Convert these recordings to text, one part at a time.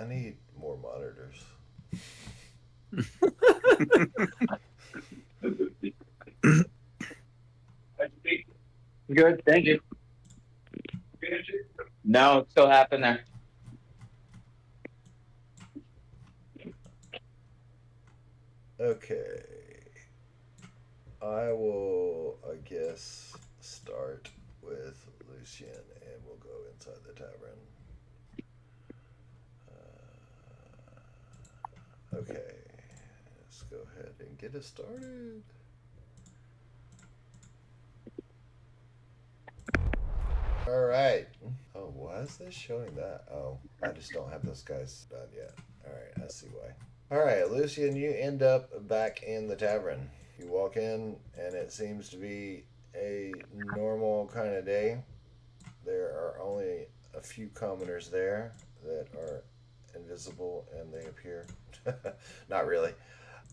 need more monitors. Good, thank you. No, it still happened there. Okay. I will, I guess, start with Lucian and we'll go inside the tavern. Okay. Let's go ahead and get it started. Alright. Oh, why is this showing that? Oh, I just don't have those guys done yet. Alright, I see why. Alright, Lucian, you end up back in the tavern. You walk in, and it seems to be a normal kind of day. There are only a few commoners there that are invisible, and they appear. Not really.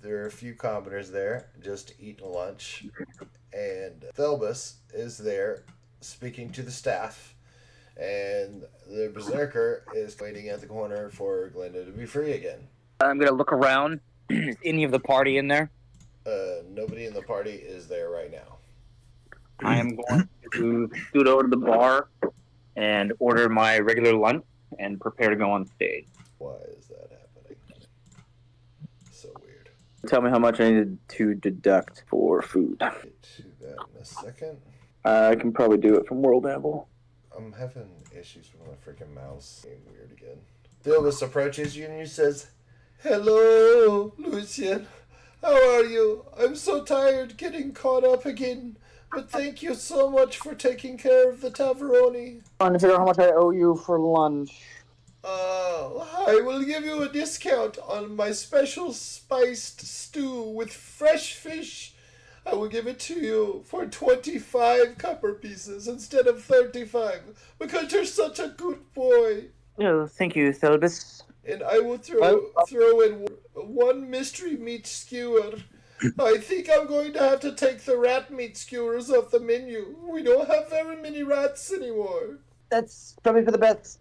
There are a few commoners there just eating lunch, and Thelbus is there speaking to the staff, and the berserker is waiting at the corner for Glenda to be free again. I'm gonna look around. Is any of the party in there? Nobody in the party is there right now. I am going to scoot over to the bar and order my regular lunch and prepare to go on stage. Why is that happening? So weird. Tell me how much I need to deduct for food. Get to that in a second. I can probably do it from World Amble. I'm having issues with my freaking mouse. Being weird again. Dilbus approaches you and he says, "Hello, Lucian. How are you? I'm so tired getting caught up again. But thank you so much for taking care of the Taveroni. Trying to figure out how much I owe you for lunch. I will give you a discount on my special spiced stew with fresh fish. I will give it to you for 25 copper pieces instead of 35 because you're such a good boy. Oh, thank you, Thelbus. And I will throw in one mystery meat skewer. I think I'm going to have to take the rat meat skewers off the menu. We don't have very many rats anymore." That's probably for the best.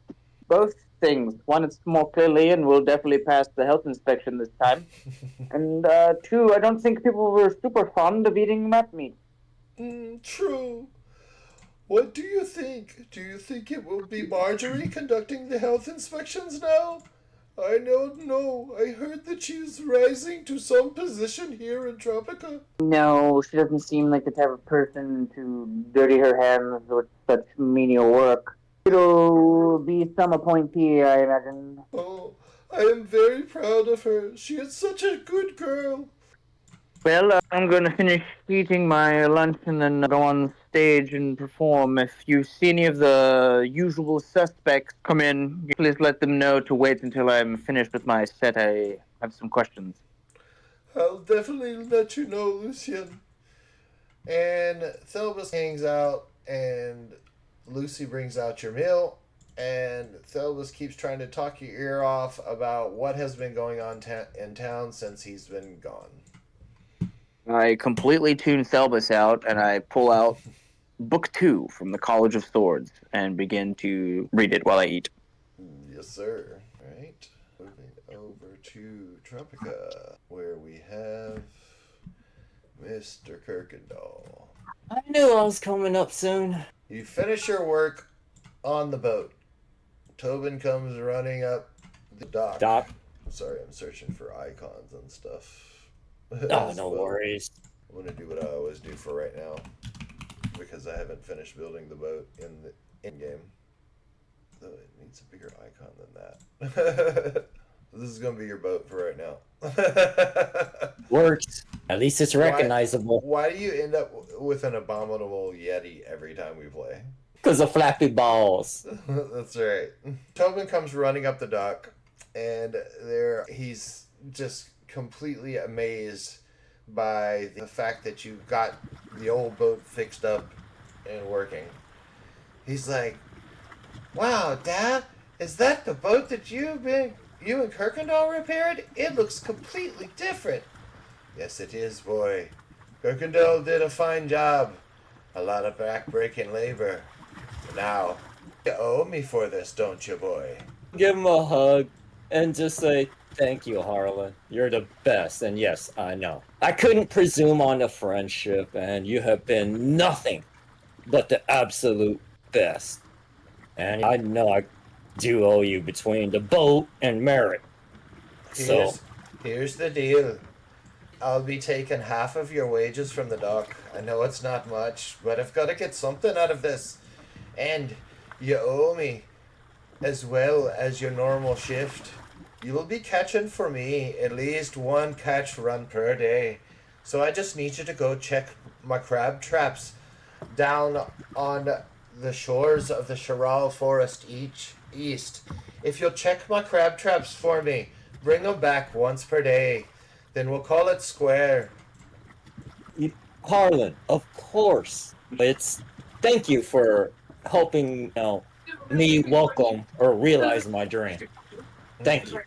Both things. One, it's more clearly and will definitely pass the health inspection this time. And two, I don't think people were super fond of eating rat meat. True. What do you think? Do you think it will be Marjorie conducting the health inspections now? I don't know. I heard that she's rising to some position here in Tropica. No, she doesn't seem like the type of person to dirty her hands with such menial work. It'll be some appointee, I imagine. Oh, I am very proud of her. She is such a good girl. Well, I'm going to finish eating my lunch and then go on stage and perform. If you see any of the usual suspects come in, please let them know to wait until I'm finished with my set. I have some questions. I'll definitely let you know, Lucian. And Thelbus hangs out, and Lucy brings out your meal, and Thelbus keeps trying to talk your ear off about what has been going on in town since he's been gone. I completely tune Thelbus out, and I pull out Book 2 from the College of Swords and begin to read it while I eat. Yes, sir. All right. Moving over to Tropica, where we have Mr. Kuykendahl. I knew I was coming up soon. You finish your work on the boat. Tobin comes running up the dock. I'm sorry, I'm searching for icons and stuff. Oh, no worries. I'm going to do what I always do for right now, because I haven't finished building the boat in the in-game. Though it needs a bigger icon than that. This is going to be your boat for right now. Works. At least it's recognizable. Why do you end up with an abominable Yeti every time we play? Because of flappy balls. That's right. Tobin comes running up the dock, and he's just completely amazed by the fact that you got the old boat fixed up and working. He's like, "Wow, Dad, is that the boat that you and Kuykendahl repaired? It looks completely different." "Yes, it is, boy. Kuykendahl did a fine job. A lot of back-breaking labor. Now, you owe me for this, don't you, boy?" Give him a hug. and just say, thank you, Harlan. You're the best. And yes, I know. I couldn't presume on a friendship, and you have been nothing but the absolute best. And I know I do owe you between the boat and merit. So, Here's the deal. I'll be taking half of your wages from the dock. I know it's not much, but I've got to get something out of this. And you owe me as well as your normal shift. You will be catching for me at least one catch run per day. So I just need you to go check my crab traps down on the shores of the Charal Forest east. If you'll check my crab traps for me, bring them back once per day. Then we'll call it square. Harlan, of course. Thank you for helping me welcome or realize my dream. Thank you.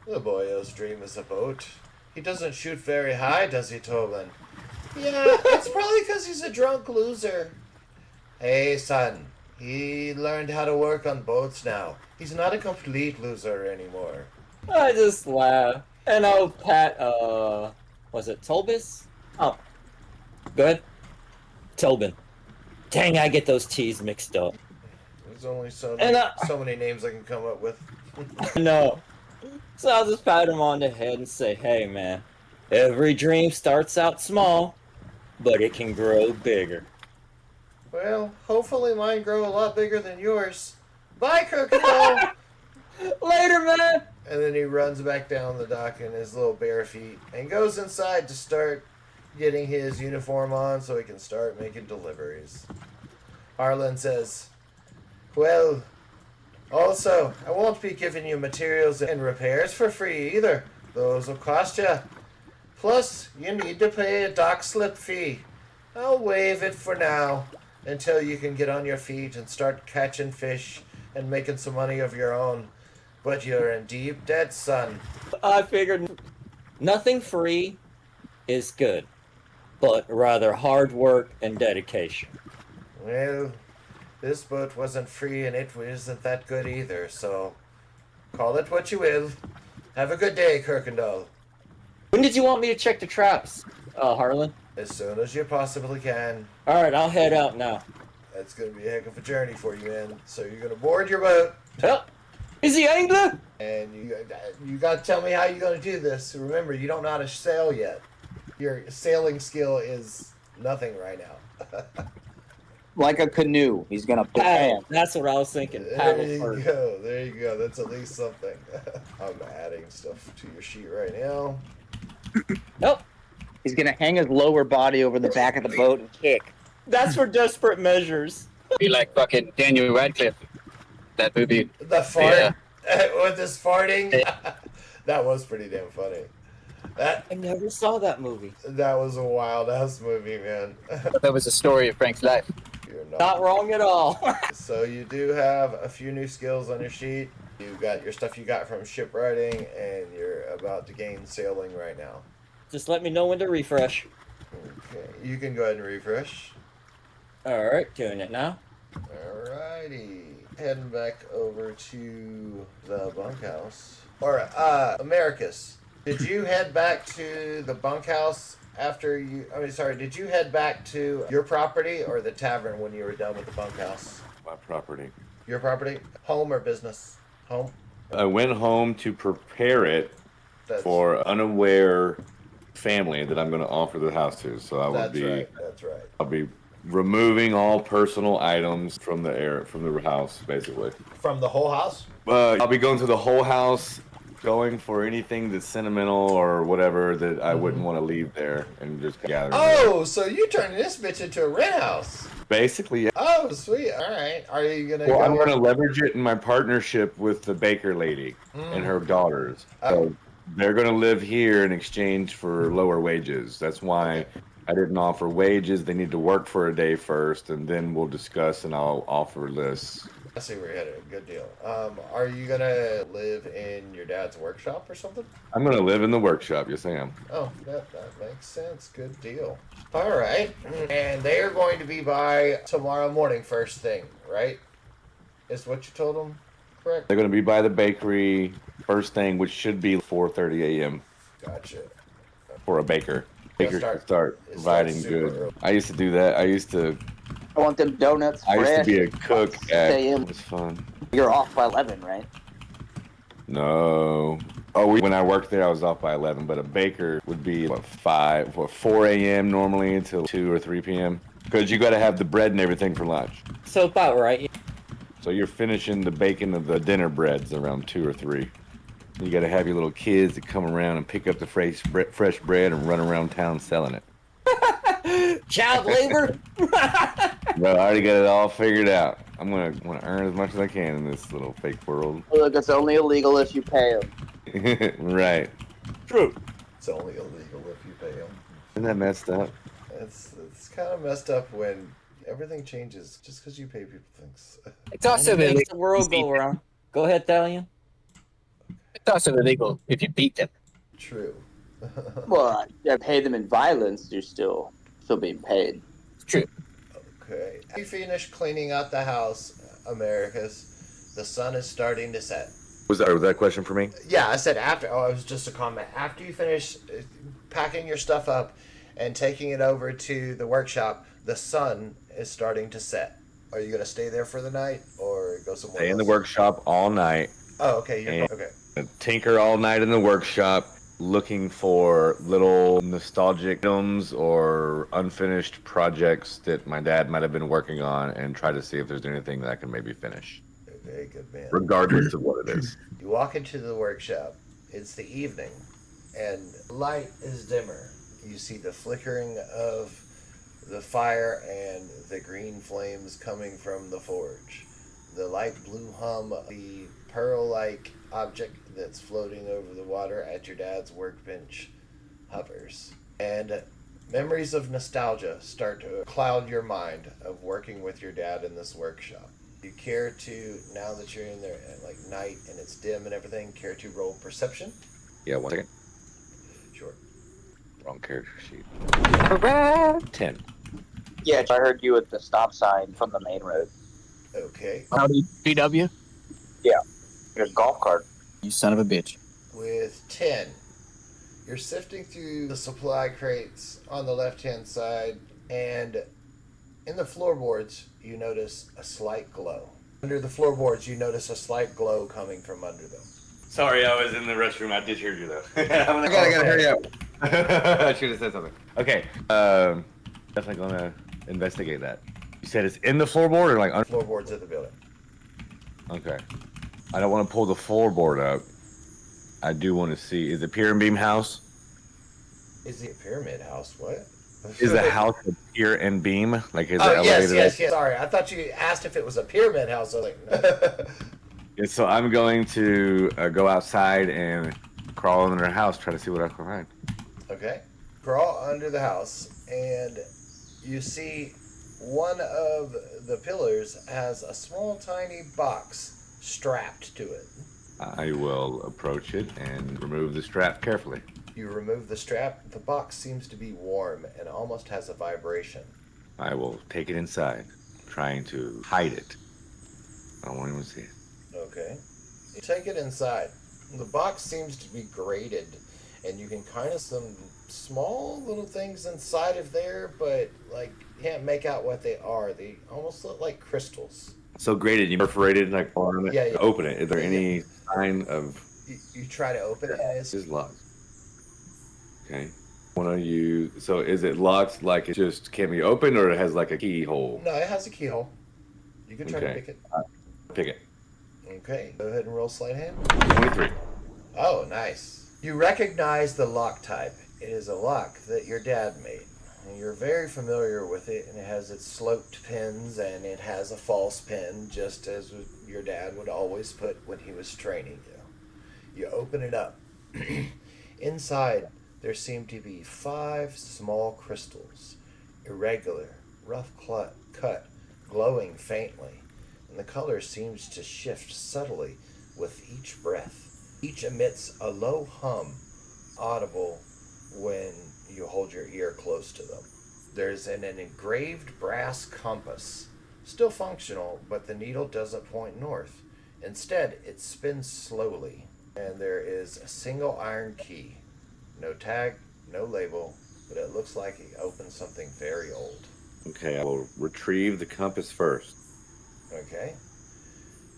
The boyo's dream is a boat. He doesn't shoot very high, does he, Tobin? Yeah, it's probably because he's a drunk loser. Hey, son. He learned how to work on boats now. He's not a complete loser anymore. I just laugh. And I'll pat, was it Tobis? Oh, good. Tobin. Dang, I get those T's mixed up. There's only so many names I can come up with. No. So I'll just pat him on the head and say, hey, man, every dream starts out small, but it can grow bigger. Well, hopefully mine grow a lot bigger than yours. Bye, Kuykendahl! Later, man! And then he runs back down the dock in his little bare feet and goes inside to start getting his uniform on so he can start making deliveries. Harlan says, well, also, I won't be giving you materials and repairs for free either. Those will cost you. Plus, you need to pay a dock slip fee. I'll waive it for now until you can get on your feet and start catching fish and making some money of your own. But you're in deep debt, son. I figured nothing free is good, but rather hard work and dedication. Well, this boat wasn't free and it isn't that good either, so call it what you will. Have a good day, Kuykendahl. When did you want me to check the traps, Harlan? As soon as you possibly can. Alright, I'll head out now. That's going to be a heck of a journey for you, man. So you're going to board your boat. Well, is he angler? And you got to tell me how you're going to do this. Remember, you don't know how to sail yet. Your sailing skill is nothing right now. Like a canoe. He's gonna Paddle. That's what I was thinking. Paddle There you first. go. There you go. That's at least something. I'm adding stuff to your sheet right now. Nope. He's gonna hang his lower body over the back of the boat and kick. That's for desperate measures. Be like fucking Daniel Radcliffe. That movie. The fart Yeah. with this farting. That was pretty damn funny. I never saw that movie. That was a wild ass movie, man. That was the story of Frank's life. You're Not wrong at all. So you do have a few new skills on your sheet. You got your stuff you got from shipwriting, and you're about to gain sailing right now. Just let me know when to refresh. Okay, you can go ahead and refresh. Alright, doing it now. Alrighty, heading back over to the bunkhouse. Alright, Americus, did you head back to the bunkhouse after you? Did you head back to your property or the tavern when you were done with the bunkhouse? My property. Your property, home or business? Home. I went home to prepare it That's, for unaware family that I'm going to offer the house to. So I will That's be, right. That's right. I'll be removing all personal items from the house, basically. From the whole house. I'll be going to the whole house, going for anything that's sentimental or whatever that I wouldn't want to leave there, and just gathering. Oh, so you turning this bitch into a rent house? Basically, yeah. Oh, sweet. All right. Are you gonna? Well, go I'm going to leverage it in my partnership with the baker lady and her daughters. So they're going to live here in exchange for lower wages. That's why I didn't offer wages. They need to work for a day first, and then we'll discuss, and I'll offer this. I see where you're headed. Good deal. Are you gonna live in your dad's workshop or something? I'm going to live in the workshop. Yes, I am. Oh, that makes sense. Good deal. All right. And they are going to be by tomorrow morning, first thing, right? Is what you told them? Correct. They're going to be by the bakery first thing, which should be 4:30 a.m. Gotcha. for a baker. Yeah, Bakers start- can start it providing starts super goods. early. I used to do that. I used to want them donuts fresh. be a cook at. 6 a.m. It was fun. You're off by 11, right? No. Oh, when I worked there, I was off by 11. But a baker would be 4 a.m. normally until 2 or 3 p.m. Because you got to have the bread and everything for lunch. So about right. So you're finishing the baking of the dinner breads around 2 or 3. You got to have your little kids that come around and pick up the fresh bread and run around town selling it. Child labor. Bro, I already got it all figured out. I'm gonna want to earn as much as I can in this little fake world. Look, it's only illegal if you pay them. Right. True. It's only illegal if you pay them. Isn't that messed up? It's kind of messed up when everything changes just because you pay people things. It's also Makes illegal. the world go round. Go ahead, Thalion. It's also illegal if you beat them. True. Well, I pay them in violence. You're still being paid. It's true. Okay. You finished cleaning out the house, Americas. The sun is starting to set. Was that a question for me? Yeah, I said after. Oh, it was just a comment. After you finish packing your stuff up and taking it over to the workshop, the sun is starting to set. Are you going to stay there for the night or go somewhere Stay in the else? workshop all night. Oh, okay. You're okay. Tinker all night in the workshop, looking for little nostalgic items or unfinished projects that my dad might have been working on, and try to see if there's anything that I can maybe finish, Okay, good man. regardless of what it is. You walk into the workshop. It's the evening, and light is dimmer. You see the flickering of the fire and the green flames coming from the forge. The light blue hum of the pearl-like object that's floating over the water at your dad's workbench hovers. And memories of nostalgia start to cloud your mind of working with your dad in this workshop. You care to, now that you're in there at like night and it's dim and everything, care to roll perception? Yeah, 1 second. Sure. Wrong character sheet. Alright. 10. Yeah, I heard you at the stop sign from the main road. Okay. Howdy, BW. Your golf cart. You son of a bitch. With 10, you're sifting through the supply crates on the left-hand side, and in the floorboards, you notice a slight glow. Under the floorboards, you notice a slight glow coming from under them. Sorry, I was in the restroom. I did hear you though. I gotta hurry up. I should have said something. Okay. Definitely gonna investigate that. You said it's in the floorboard or like under? Floorboards of the building. Okay. I don't want to pull the floorboard up. I do want to see. Is it Pier and Beam House? Is the pyramid house? What? Is the house a pier and beam? Like is the Oh, elevator? yes. Sorry, I thought you asked if it was a pyramid house. I was like, Yeah, so I'm going to go outside and crawl under the house, try to see what I can find. okay. Crawl under the house, and you see one of the pillars has a small, tiny box strapped to it. I will approach it and remove the strap carefully. You remove the strap. The box seems to be warm and almost has a vibration. I will take it inside, trying to hide it. I don't want anyone to see it. Okay. You take it inside. The box seems to be grated, and you can kind of some small little things inside of there, but like you can't make out what they are. They almost look like crystals. So graded, you perforated like on it. Yeah. Open it. Is there any sign of You try to open it, and this is locked? Okay. Want to use? So is it locked? Like it just can't be opened, or it has like a keyhole? no, it has a keyhole. You can try to Okay. pick it. Pick it. Okay, go ahead and roll sleight of hand. 23. Oh, nice. You recognize the lock type. It is a lock that your dad made. And you're very familiar with it, and it has its sloped pins, and it has a false pin, just as your dad would always put when he was training you. You open it up. Inside, there seem to be 5 small crystals, irregular, rough cut, glowing faintly, and the color seems to shift subtly with each breath. Each emits a low hum, audible when you hold your ear close to them. There's an engraved brass compass, still functional, but the needle doesn't point north. Instead, it spins slowly, and there is a single iron key. No tag, no label, but it looks like it opens something very old. Okay, I will retrieve the compass first. Okay.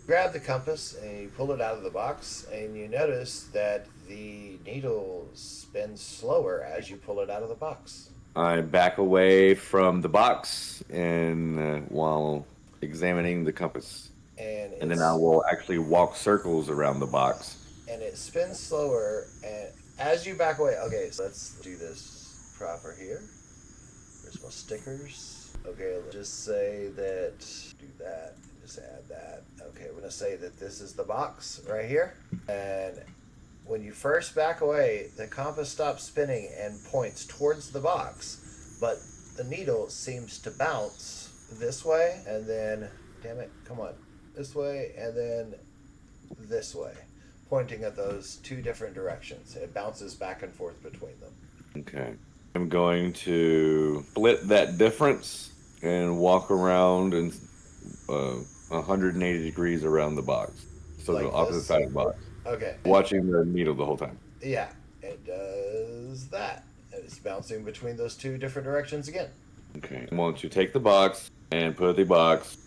Grab the compass and you pull it out of the box, and you notice that the needle spins slower as you pull it out of the box. I back away from the box and while examining the compass. And then I will actually walk circles around the box. And it spins slower, and as you back away, okay, so let's do this proper here. There's more stickers. Okay, let's just say that, do that, just add that. Okay, we're gonna say that this is the box right here. And when you first back away, the compass stops spinning and points towards the box, but the needle seems to bounce this way, and then, damn it, come on, this way, and then this way, pointing at those two different directions. It bounces back and forth between them. Okay. I'm going to split that difference and walk around and 180 degrees around the box. So Like the opposite this? side of the box. Okay. Watching the needle the whole time. Yeah, it does that. It's bouncing between those two different directions again. Okay. I want to take the box and put the box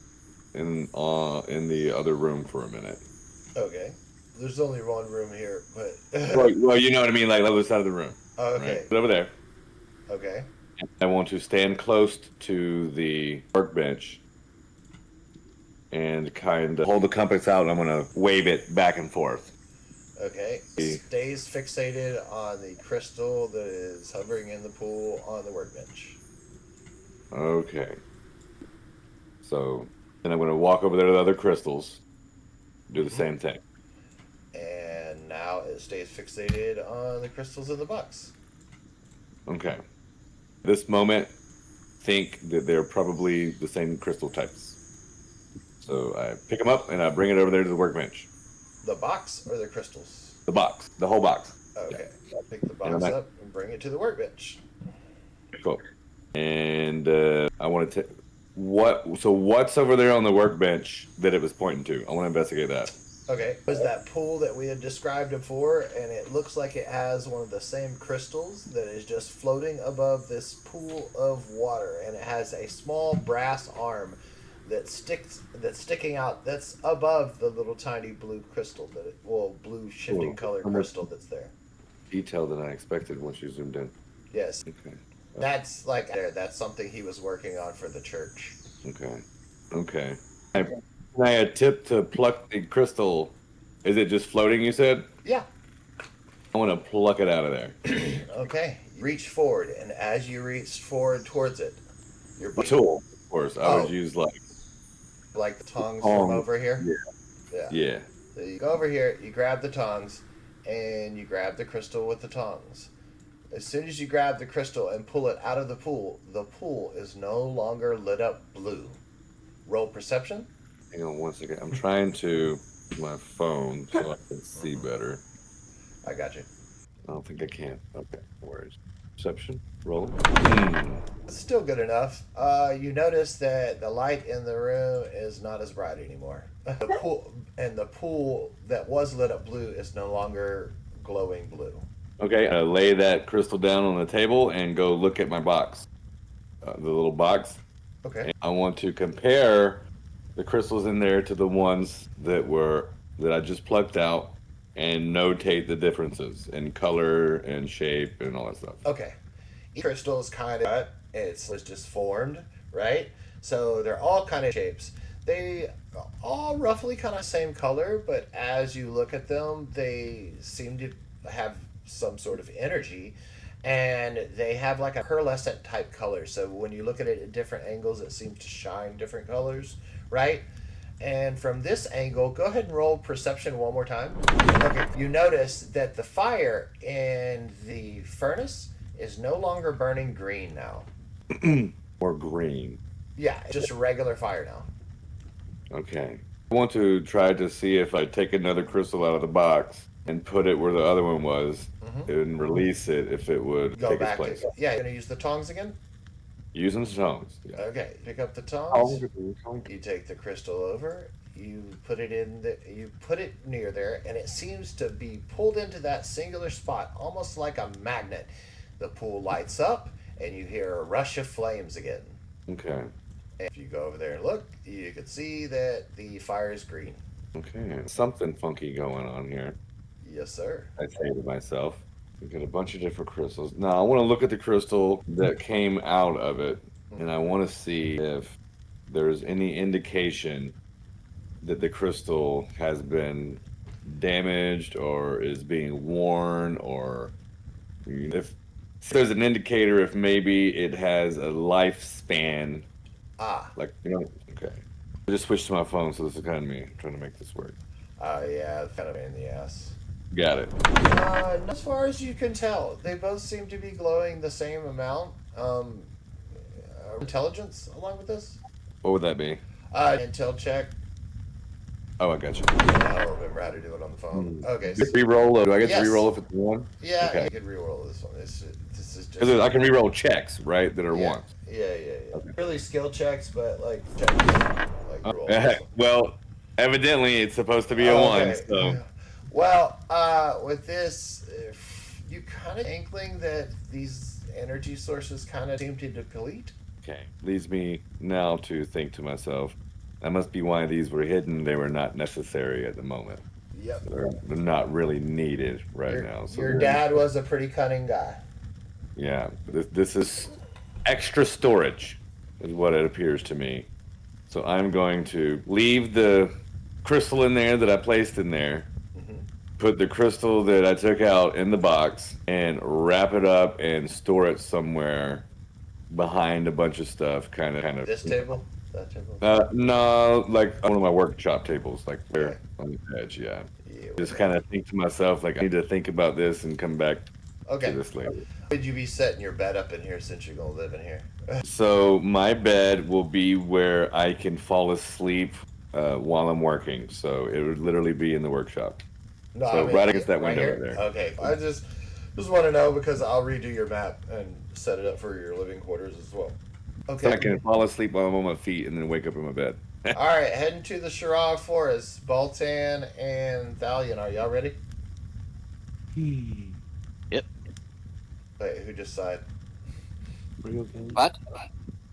in the other room for a minute. Okay. There's only one room here, but... Well, you know what I mean, like the other side of the room. Oh, okay. Right? Over there. Okay. I want to stand close to the workbench and kind of hold the compass out, and I'm going to wave it back and forth. Okay. Stays fixated on the crystal that is hovering in the pool on the workbench. Okay. So then I'm going to walk over there to the other crystals, do the same thing. And now it stays fixated on the crystals in the box. Okay. This moment, think that they're probably the same crystal types. So I pick them up and I bring it over there to the workbench. The box or the crystals? The box, the whole box. Okay. I'll pick the box up and bring it to the workbench. Cool. And I want to what's over there on the workbench that it was pointing to? I want to investigate that. Okay. It was that pool that we had described before, and it looks like it has one of the same crystals that is just floating above this pool of water, and it has a small brass arm that's sticking out, that's above the little tiny blue crystal blue shifting color crystal that's there. Detail than I expected once you zoomed in. Yes. Okay. That's that's something he was working on for the church. Okay. Can I attempt to pluck the crystal? Is it just floating, you said? Yeah. I want to pluck it out of there. Okay. Reach forward, and as you reach forward towards it, your A tool, of course. I would use like the tongs from over here. Yeah. So you go over here, you grab the tongs, and you grab the crystal with the tongs. As soon as you grab the crystal and pull it out of the pool is no longer lit up blue. Roll perception. Hang on one second. I'm trying to my phone so I can see better. I got you. I don't think I can. Okay, no worries. Perception. Roll. Still good enough. You notice that the light in the room is not as bright anymore. The pool that was lit up blue is no longer glowing blue. Okay, I lay that crystal down on the table and go look at my box, the little box. Okay. And I want to compare the crystals in there to the ones that I just plucked out, and notate the differences in color and shape and all that stuff. Okay. Each crystal is kind of it's just formed, right? So they're all kind of shapes. They all roughly kind of same color, but as you look at them, they seem to have some sort of energy, and they have like a pearlescent type color. So when you look at it at different angles, it seems to shine different colors, right? And from this angle, go ahead and roll perception one more time. Okay, you notice that the fire in the furnace is no longer burning green now. Or green. Yeah, it's just a regular fire now. Okay. I want to try to see if I take another crystal out of the box and put it where the other one was and release it, if it would Go take back its place. you're going to use the tongs again? Using the tongs. Yeah. Okay, pick up the tongs. Oh, You take the crystal over, You put it you put it near there, and it seems to be pulled into that singular spot, almost like a magnet. The pool lights up, and you hear a rush of flames again. Okay. And if you go over there and look, you can see that the fire is green. Okay. Something funky going on here. Yes, sir. I say to myself. We got a bunch of different crystals. Now I want to look at the crystal that came out of it, and I want to see if there's any indication that the crystal has been damaged or is being worn, or if there's an indicator if maybe it has a lifespan. Ah. Like, okay. I just switched to my phone, so this is kind of me trying to make this work. Yeah, kind of in the ass. Got it. As far as you can tell, they both seem to be glowing the same amount. Intelligence along with this? What would that be? Intel check. Oh, I got you. I don't remember how to do it on the phone. Okay. So, Reroll. Do I get Yes. to reroll if it's one? yeah, Okay. you could reroll this one. This is just. Because I can reroll checks, right? That are yeah. ones. Yeah. Okay. Really skill checks, but like checks. Like roll. Well, evidently it's supposed to be a one. Okay. So Yeah. Well, with this, you kind of inkling that these energy sources kind of seem to deplete. okay, leads me now to think to myself, that must be why these were hidden. They were not necessary at the moment. Yep. They're not really needed right now. So Your dad was a pretty cunning guy. Yeah, this is extra storage, is what it appears to me. So I'm going to leave the crystal in there that I placed in there, put the crystal that I took out in the box, and wrap it up and store it somewhere behind a bunch of stuff. Kind of. This table? That table? No, like one of my workshop tables, like there on the edge. Yeah. Yeah. Just kind of think to myself, like I need to think about this and come back Okay. to this later. Would you be setting your bed up in here since you're gonna live in here? So my bed will be where I can fall asleep while I'm working. So it would literally be in the workshop. No, So right against that window here? right there. Okay. I just want to know because I'll redo your map and set it up for your living quarters as well. Okay. So I can fall asleep while I'm on my feet and then wake up in my bed. All right, heading to the Shirag Forest. Baltan and Thalion, are y'all ready? Yep. Wait, who just sighed? What?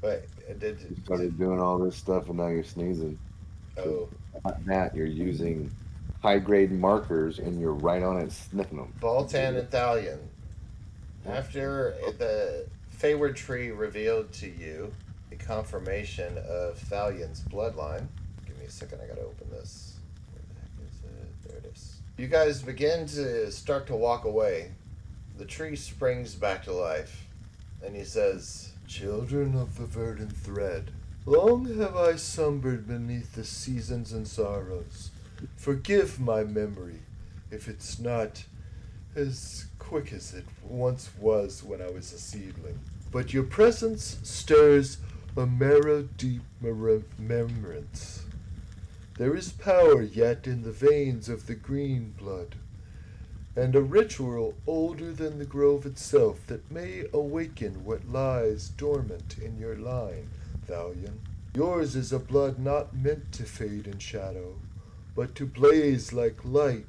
Wait, did You started doing all this stuff and now you're sneezing. oh, Not that, you're using high grade markers and you're right on it sniffing them. Baltan and Thalion. After the Faeward Tree revealed to you the confirmation of Thalion's bloodline. Give me a second, I gotta open this. Where the heck is it? There it is. You guys begin to start to walk away. The tree springs back to life, and he says, "Children of the verdant thread, long have I slumbered beneath the seasons and sorrows. Forgive my memory if it's not as quick as it once was when I was a seedling. But your presence stirs a marrow-deep remembrance. There is power yet in the veins of the green blood, and a ritual older than the grove itself that may awaken what lies dormant in your line, Thalion. Yours is a blood not meant to fade in shadow, but to blaze like light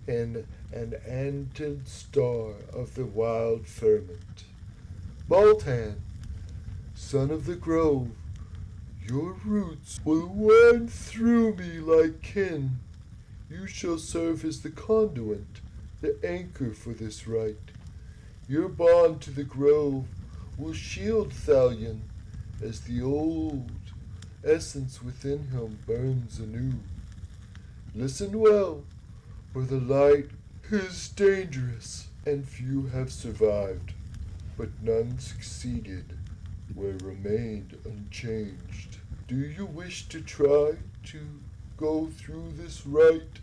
in an anted star of the wild firmament. Baltan, son of the grove, your roots will wind through me like kin. You shall serve as the conduit, the anchor for this rite. Your bond to the grove will shield Thalion as the old essence within him burns anew. Listen well, for the light is dangerous, and few have survived, but none succeeded where remained unchanged. Do you wish to try to go through this rite,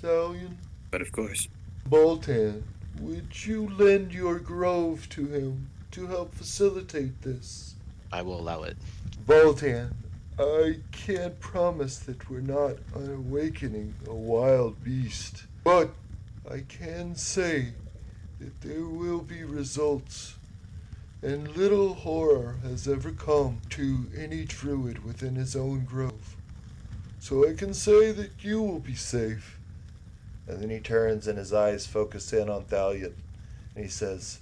Thalion? But of course. Baltan, would you lend your grove to him to help facilitate this? I will allow it. Baltan, I can't promise that we're not awakening a wild beast, but I can say that there will be results, and little horror has ever come to any druid within his own grove. so I can say that you will be safe. And then he turns and his eyes focus in on Thalion. And he says,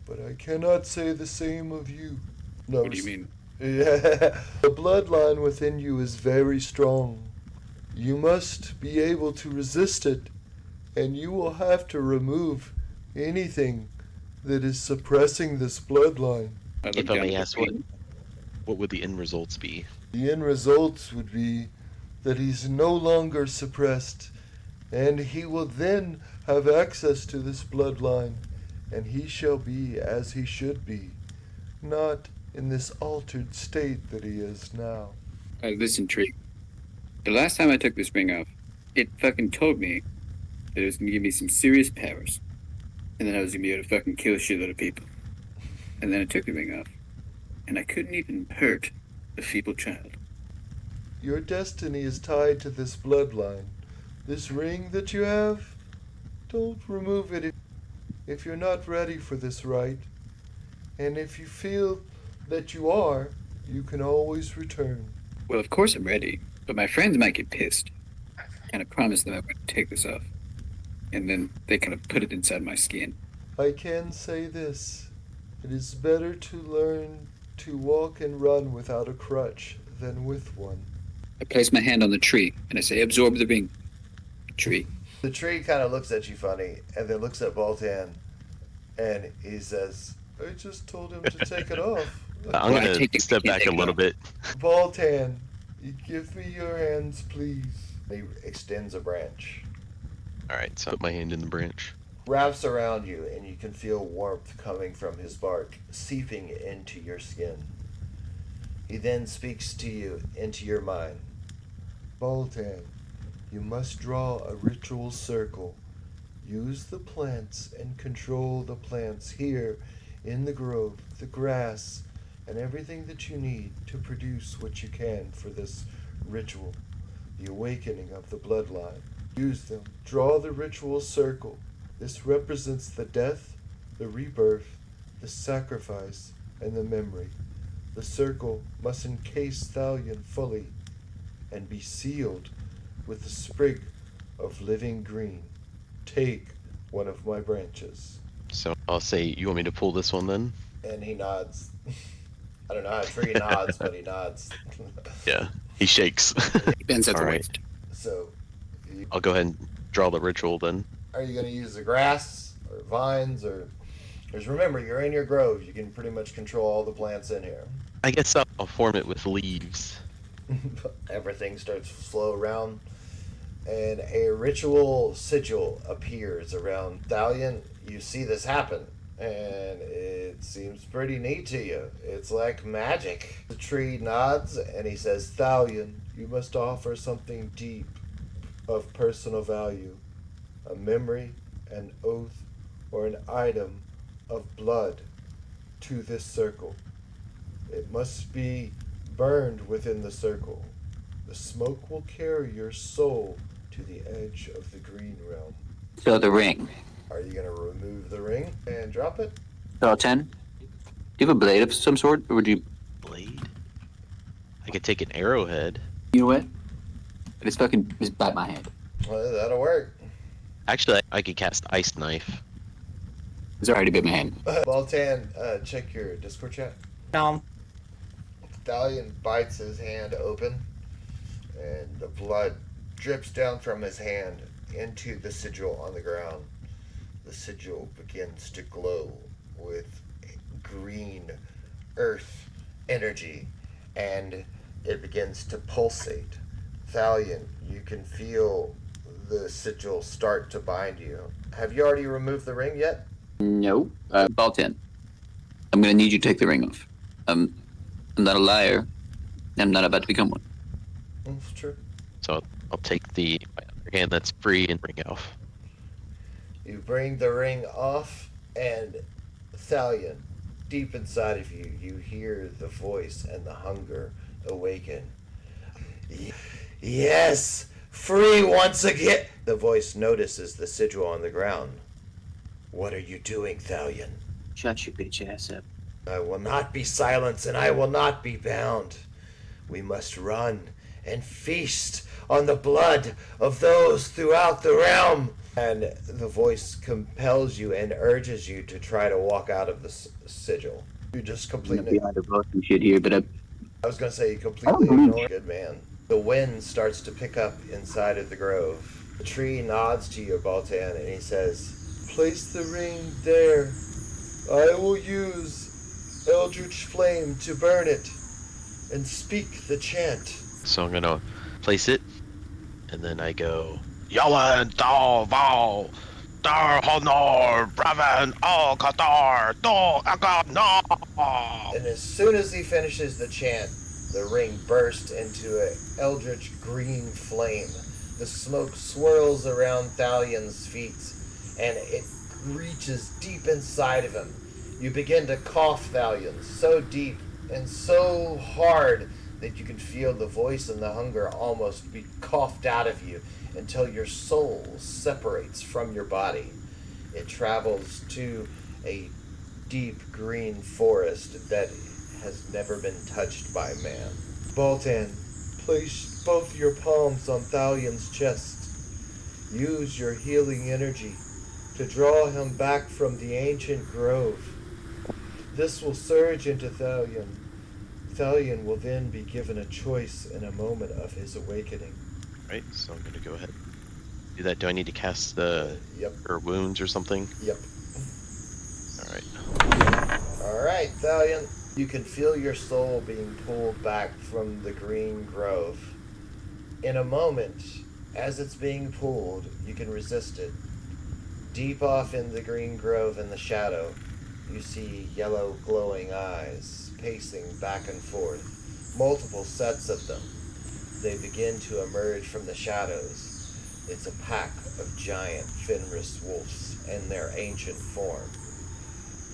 but I cannot say the same of you. No, What do you mean? Yeah, the bloodline within you is very strong. You must be able to resist it, and you will have to remove anything that is suppressing this bloodline. I look If I down may at the ask, green. what would the end results be? The end results would be that he's no longer suppressed, and he will then have access to this bloodline, and he shall be as he should be, not in this altered state that he is now. Listen, Tree. The last time I took this ring off, it fucking told me that it was gonna give me some serious powers. And then I was gonna be able to fucking kill a shitload of people. And then I took the ring off. And I couldn't even hurt a feeble child. Your destiny is tied to this bloodline. This ring that you have, don't remove it if you're not ready for this rite. And if you feel that you are, you can always return. Well, of course I'm ready, but my friends might get pissed. I kind of promised them I would take this off. And then they kind of put it inside my skin. I can say this. It is better to learn to walk and run without a crutch than with one. I place my hand on the tree, and I say, absorb the ring. Tree. The tree kind of looks at you funny, and then looks at Baltan, and he says, I just told him to take it off. I'm Well, I gonna take it- step I can't back a take it little off. bit. Baltan, you give me your hands, please. He extends a branch, All right, so I put my hand in the branch. wraps around you, and you can feel warmth coming from his bark, seeping into your skin. He then speaks to you into your mind. Baltan, you must draw a ritual circle. Use the plants and control the plants here in the grove, the grass, and everything that you need to produce what you can for this ritual, the awakening of the bloodline. Use them. Draw the ritual circle. This represents the death, the rebirth, the sacrifice, and the memory. The circle must encase Thalion fully and be sealed with a sprig of living green. Take one of my branches. So I'll say, you want me to pull this one then? And he nods. I don't know how a tree nods, but he nods. Yeah, he shakes. He bends at the All right. waist. So, I'll go ahead and draw the ritual then. are you going to use the grass or vines or? Because remember, you're in your grove. You can pretty much control all the plants in here. I guess I'll form it with leaves. Everything starts to flow around, and a ritual sigil appears around Thalion. You see this happen, and it seems pretty neat to you. It's like magic. The tree nods, and he says, Thalion, you must offer something deep of personal value, a memory, an oath, or an item of blood to this circle. It must be burned within the circle. The smoke will carry your soul to the edge of the green realm. So the ring. Are you going to remove the ring and drop it? Baltan, do you have a blade of some sort, or would you? Blade? I could take an arrowhead. You know what? Just bite my hand. Well, that'll work. Actually, I could cast Ice Knife. It's already bit my hand. Baltan, check your Discord chat. No. Thalion bites his hand open, and the blood drips down from his hand into the sigil on the ground. The sigil begins to glow with green earth energy, and it begins to pulsate. Thalion, you can feel the sigil start to bind you. Have you already removed the ring yet? No. Baltan, I'm gonna need you to take the ring off. I'm not a liar. I'm not about to become one. That's true. So I'll take my other hand that's free and ring off. You bring the ring off, and Thalion, deep inside of you, you hear the voice and the hunger awaken. Yes, free once again. The voice notices the sigil on the ground. What are you doing, Thalion? Shut your bitch ass up. I will not be silenced, and I will not be bound. We must run and feast on the blood of those throughout the realm. And the voice compels you and urges you to try to walk out of the sigil. You just completely... Behind the boat and shit here, but I was going to say you completely ignore. Good man. The wind starts to pick up inside of the grove. The tree nods to you, Baltan, and he says, "Place the ring there. I will use Eldritch Flame to burn it and speak the chant." So I'm gonna place it, and then I go, Yawan Dal Val Dar Honor Bravan Al Qatar Do Agab. And as soon as he finishes the chant, the ring bursts into an eldritch green flame. The smoke swirls around Thalion's feet, and it reaches deep inside of him. You begin to cough, Thalion, so deep and so hard that you can feel the voice and the hunger almost be coughed out of you until your soul separates from your body. It travels to a deep green forest that has never been touched by man. Baltan, place both your palms on Thalion's chest. Use your healing energy to draw him back from the ancient grove. This will surge into Thalion. Thalion will then be given a choice in a moment of his awakening. Right, so I'm gonna go ahead and do that. Do I need to cast the Yep. or wounds or something? Yep. Alright. Alright, Thalion. You can feel your soul being pulled back from the green grove. In a moment, as it's being pulled, you can resist it. Deep off in the green grove in the shadow, you see yellow glowing eyes pacing back and forth, multiple sets of them. They begin to emerge from the shadows. It's a pack of giant Fenris wolves in their ancient form.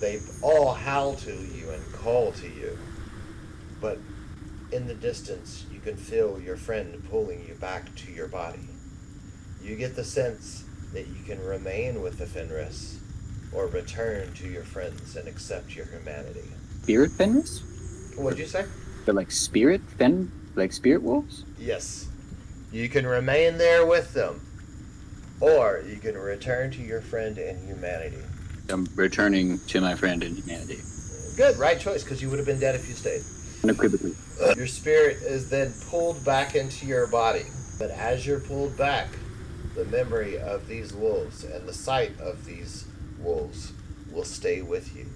They all howl to you and call to you, but in the distance you can feel your friend pulling you back to your body. You get the sense that you can remain with the Fenris or return to your friends and accept your humanity. Spirit Fenris? What'd you say? They're like spirit wolves? Yes. You can remain there with them, or you can return to your friend in humanity. I'm returning to my friend in humanity. Good, right choice, because you would have been dead if you stayed. Unequivocally. Your spirit is then pulled back into your body, but as you're pulled back, the memory of these wolves and the sight of these wolves will stay with you.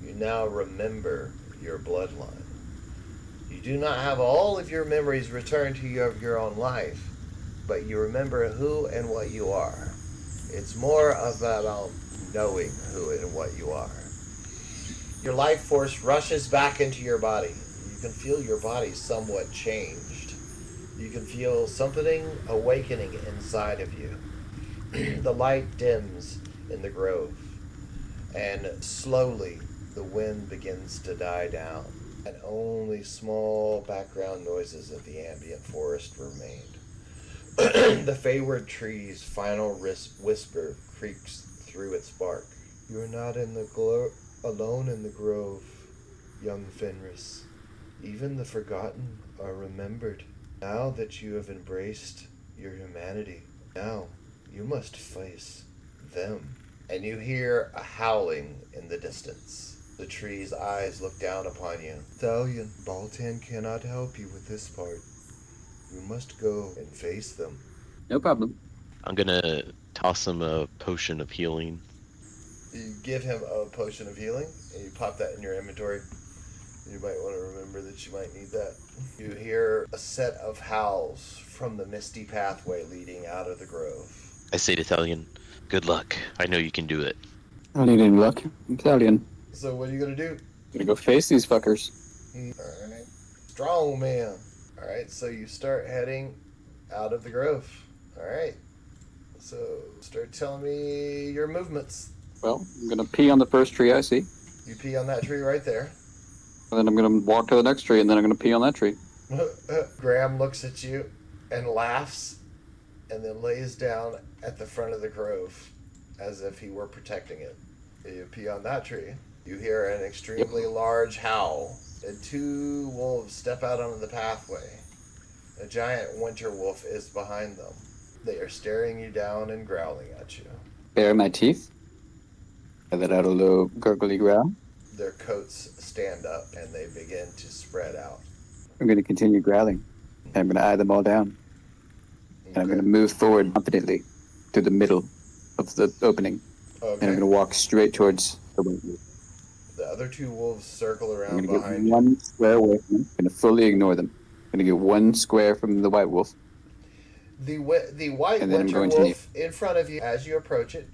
You now remember your bloodline. You do not have all of your memories returned to you of your own life, but you remember who and what you are. It's more about knowing who and what you are. Your life force rushes back into your body. You can feel your body somewhat changed. You can feel something awakening inside of you. The light dims in the grove, and slowly the wind begins to die down, and only small background noises of the ambient forest remained. The Faeward Tree's final whisper creaks through its bark. "You're not alone in the grove, young Fenris. Even the forgotten are remembered. Now that you have embraced your humanity, now you must face them." And you hear a howling in the distance. The tree's eyes look down upon you. "Thalion, Baltan cannot help you with this part. You must go and face them." No problem. I'm gonna toss him a potion of healing. You give him a potion of healing, and you pop that in your inventory. You might want to remember that you might need that. You hear a set of howls from the misty pathway leading out of the grove. I say to Thalion, good luck. I know you can do it. I don't need any luck. I'm Thalion. So what are you going to do? Gonna go face these fuckers. Alright. Strong man. Alright, so you start heading out of the grove. Alright. So start telling me your movements. Well, I'm gonna pee on the first tree I see. You pee on that tree right there. And then I'm gonna walk to the next tree, and then I'm gonna pee on that tree. Graham looks at you and laughs, and then lays down at the front of the grove as if he were protecting it. You pee on that tree. You hear an extremely large howl, and two wolves step out onto the pathway. A giant winter wolf is behind them. They are staring you down and growling at you. Bare my teeth. I let out a low gurgly growl. Their coats stand up and they begin to spread out. I'm going to continue growling. And I'm going to eye them all down. And I'm going to move forward confidently to the middle of the opening. Okay. And I'm going to walk straight towards the white wolf. The other two wolves circle I'm around going to behind get one square away from them. I'm going to fully ignore them. I'm going to get one square from the white wolf. you. The white And then I'm winter going to wolf in front of you as you approach it.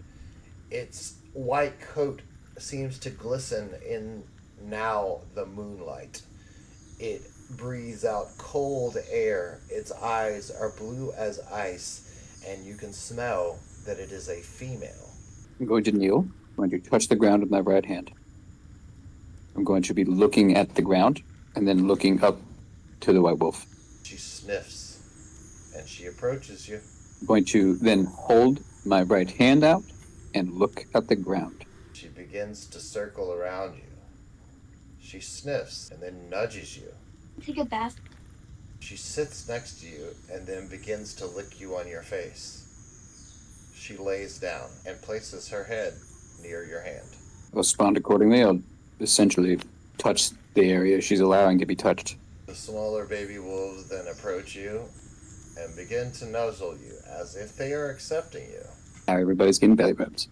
Its white coat seems to glisten in now the moonlight. It breathes out cold air. Its eyes are blue as ice, and you can smell that it is a female. I'm going to kneel. I'm going to touch the ground with my right hand. I'm going to be looking at the ground and then looking up to the white wolf. She sniffs, and she approaches you. I'm going to then hold my right hand out and look at the ground. She begins to circle around you. She sniffs and then nudges you. Take a bath. She sits next to you and then begins to lick you on your face. She lays down and places her head near your hand. I'll respond accordingly. I'll essentially touch the area she's allowing to be touched. The smaller baby wolves then approach you and begin to nuzzle you as if they are accepting you. Now everybody's getting belly rubs.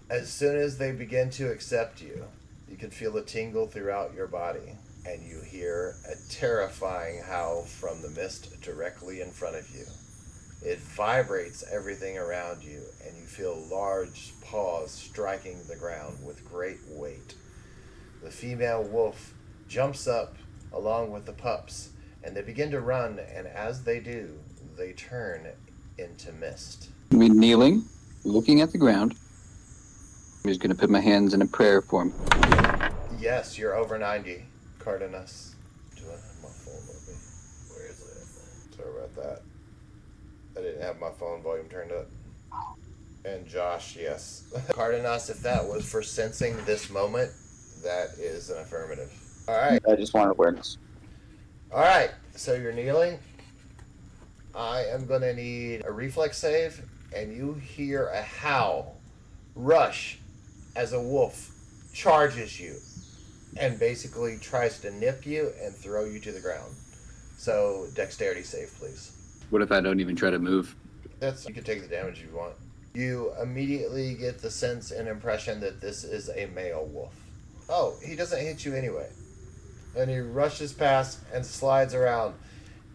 As soon as they begin to accept you, you can feel a tingle throughout your body, and you hear a terrifying howl from the mist directly in front of you. It vibrates everything around you, and you feel large paws striking the ground with great weight. The female wolf jumps up along with the pups, and they begin to run, and as they do, they turn into mist. I'm kneeling, looking at the ground. I'm just going to put my hands in a prayer form. Yes, you're over 90, Cardenas. Do I have my phone with me? Where is it? Sorry about that. I didn't have my phone volume turned up. And Josh, yes. Cardenas, if that was for sensing this moment, that is an affirmative. All right. I just want awareness. All right. So you're kneeling. I am going to need a reflex save, and you hear a howl rush as a wolf charges you and basically tries to nip you and throw you to the ground. So dexterity save, please. What if I don't even try to move? You can take the damage if you want. You immediately get the sense and impression that this is a male wolf. Oh, he doesn't hit you anyway. And he rushes past and slides around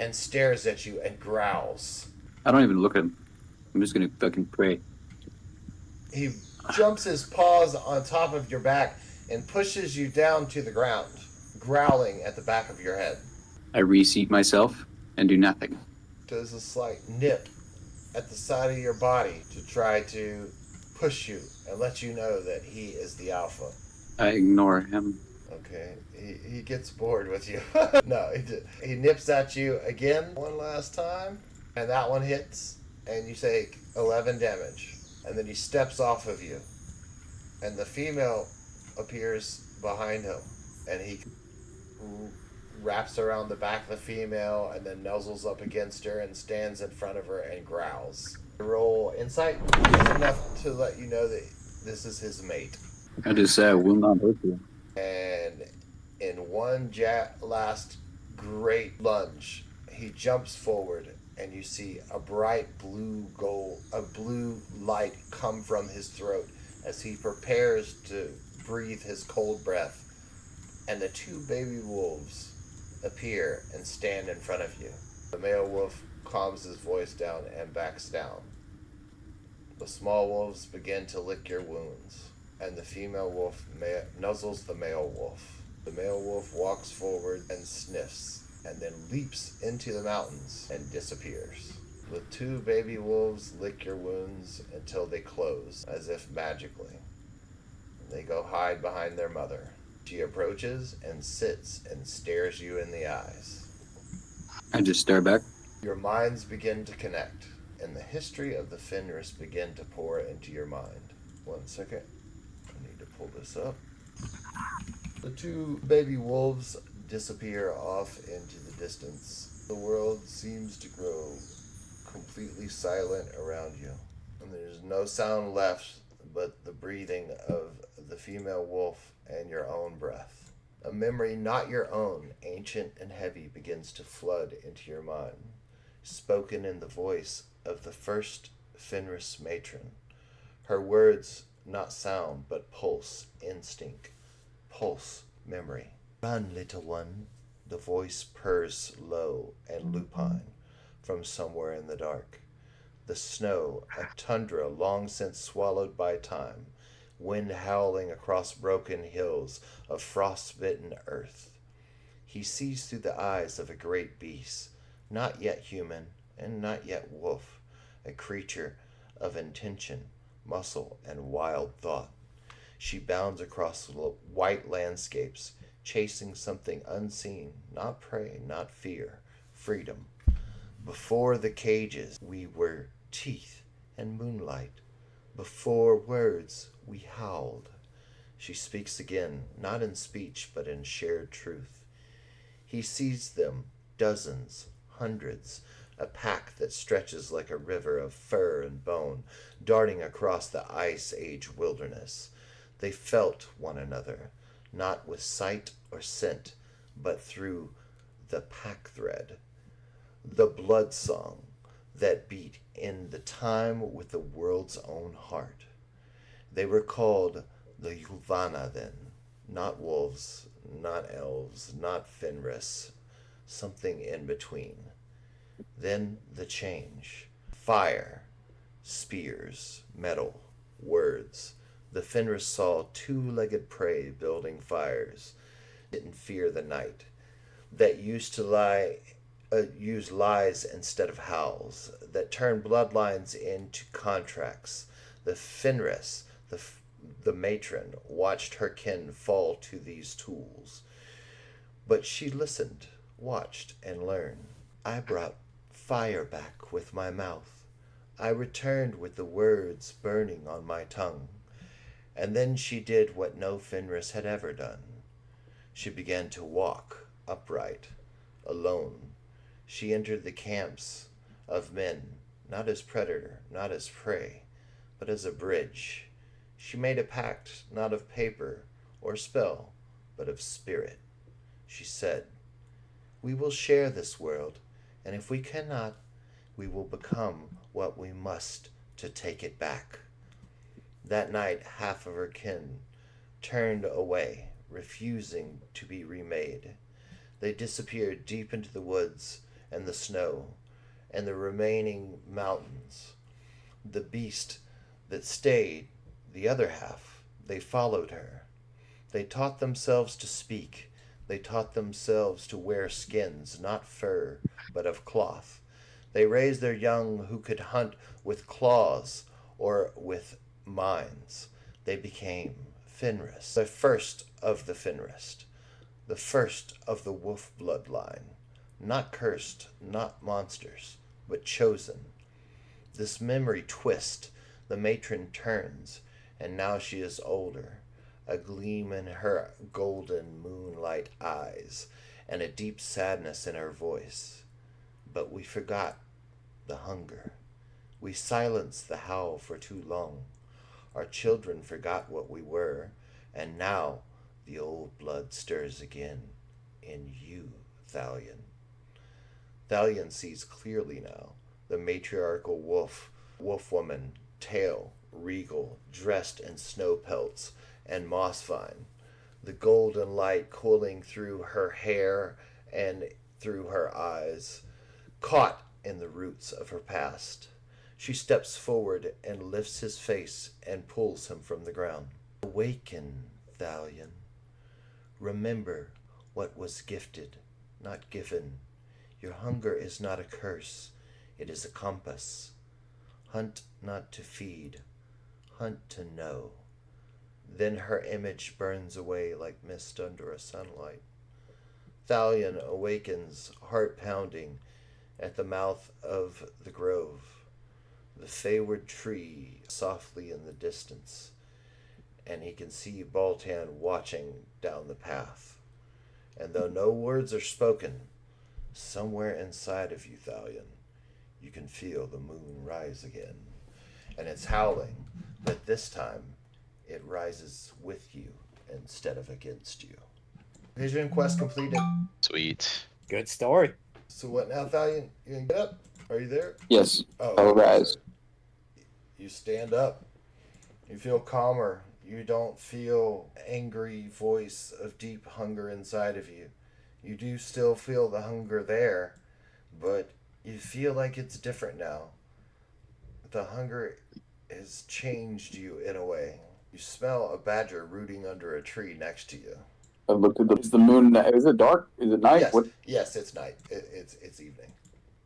and stares at you and growls. I don't even look at him. I'm just going to fucking pray. He jumps his paws on top of your back and pushes you down to the ground, growling at the back of your head. I reseat myself and do nothing. Does a slight nip at the side of your body to try to push you and let you know that he is the alpha. I ignore him. Okay, he gets bored with you. No, he nips at you again one last time, and that one hits, and you take 11 damage. And then he steps off of you, and the female appears behind him, and he wraps around the back of the female and then nuzzles up against her and stands in front of her and growls. Roll insight is enough to let you know that this is his mate. I just say I will not hurt you. And in one last great lunge, he jumps forward, and you see a bright blue light come from his throat as he prepares to breathe his cold breath. And the two baby wolves appear and stand in front of you. The male wolf calms his voice down and backs down. The small wolves begin to lick your wounds, and the female wolf nuzzles the male wolf. The male wolf walks forward and sniffs, and then leaps into the mountains and disappears. The two baby wolves lick your wounds until they close, as if magically. They go hide behind their mother. She approaches and sits and stares you in the eyes. I just stare back. Your minds begin to connect, and the history of the Fenris begin to pour into your mind. 1 second. I need to pull this up. The two baby wolves disappear off into the distance. The world seems to grow completely silent around you, and there's no sound left but the breathing of the female wolf and your own breath. A memory not your own, ancient and heavy, begins to flood into your mind, spoken in the voice of the first Fenris matron. Her words not sound, but pulse, instinct, pulse, memory. Run, little one, the voice purrs low and lupine from somewhere in the dark. The snow, a tundra long since swallowed by time, wind howling across broken hills of frost-bitten earth. He sees through the eyes of a great beast, not yet human and not yet wolf, a creature of intention, muscle, and wild thought. She bounds across white landscapes, chasing something unseen, not prey, not fear, freedom. Before the cages we were teeth and moonlight. Before words we howled. She speaks again, not in speech, but in shared truth. He sees them, dozens, hundreds, a pack that stretches like a river of fur and bone, darting across the Ice Age wilderness. They felt one another, not with sight or scent, but through the pack thread, the blood song that beat in the time with the world's own heart. They were called the Yulvana then, not wolves, not elves, not Fenris, something in between. Then the change. Fire, spears, metal, words. The Fenris saw two-legged prey building fires. Didn't fear the night. That used to use lies instead of howls. That turned bloodlines into contracts. The Fenris, the matron, watched her kin fall to these tools. But she listened, watched, and learned. I brought fire back with my mouth. I returned with the words burning on my tongue. And then she did what no Fenris had ever done. She began to walk upright, alone. She entered the camps of men, not as predator, not as prey, but as a bridge. She made a pact not of paper or spell, but of spirit. She said, "We will share this world, and if we cannot, we will become what we must to take it back." That night, half of her kin turned away, refusing to be remade. They disappeared deep into the woods and the snow and the remaining mountains. The beast that stayed, the other half, they followed her. They taught themselves to speak. They taught themselves to wear skins, not fur, but of cloth. They raised their young who could hunt with claws or with minds. They became Fenris, the first of the Fenris, the first of the wolf bloodline, not cursed, not monsters, but chosen. This memory twist, the matron turns, and now she is older, a gleam in her golden moonlight eyes, and a deep sadness in her voice. But we forgot the hunger. We silenced the howl for too long. Our children forgot what we were, and now the old blood stirs again in you, Thalion. Thalion sees clearly now. The matriarchal wolf woman, tail, regal, dressed in snow pelts and moss vine, the golden light cooling through her hair and through her eyes, caught in the roots of her past. She steps forward and lifts his face and pulls him from the ground. Awaken, Thalion. Remember what was gifted, not given. Your hunger is not a curse, it is a compass. Hunt not to feed, hunt to know. Then her image burns away like mist under a sunlight. Thalion awakens, heart pounding, at the mouth of the grove. The Faeward Tree softly in the distance, and he can see Baltan watching down the path. And though no words are spoken, somewhere inside of you, Thalion, you can feel the moon rise again. And it's howling, but this time it rises with you instead of against you. Vision quest completed. Sweet. Good story. So what now, Thalion? You gonna get up? Are you there? Yes. Oh, I'll rise. You stand up. You feel calmer. You don't feel angry voice of deep hunger inside of you. You do still feel the hunger there, but you feel like it's different now. The hunger has changed you in a way. You smell a badger rooting under a tree next to you. I looked at is the moon. Is it dark? Is it night? Yes, What? yes, it's night. It's evening.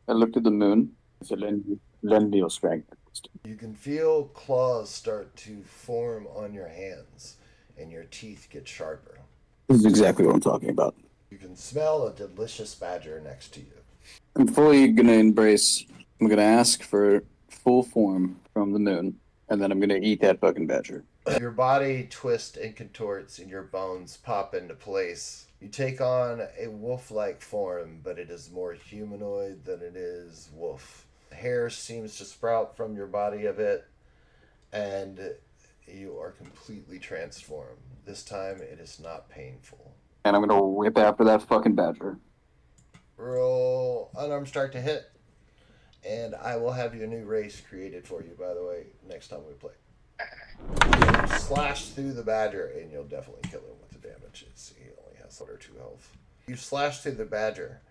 I looked at the moon. It's a lend me your strength. You can feel claws start to form on your hands, and your teeth get sharper. This is exactly what I'm talking about. You can smell a delicious badger next to you. I'm fully gonna embrace. I'm gonna ask for full form from the moon, and then I'm gonna eat that fucking badger. Your body twists and contorts, and your bones pop into place. You take on a wolf-like form, but it is more humanoid than it is wolf. Hair seems to sprout from your body a bit, and you are completely transformed. This time, it is not painful. And I'm gonna whip after that fucking badger. Roll unarmed strike to hit, and I will have your new race created for you, by the way, next time we play. You slash through the badger, and you'll definitely kill him with the damage. He only has 1 or 2 health. You slash through the badger.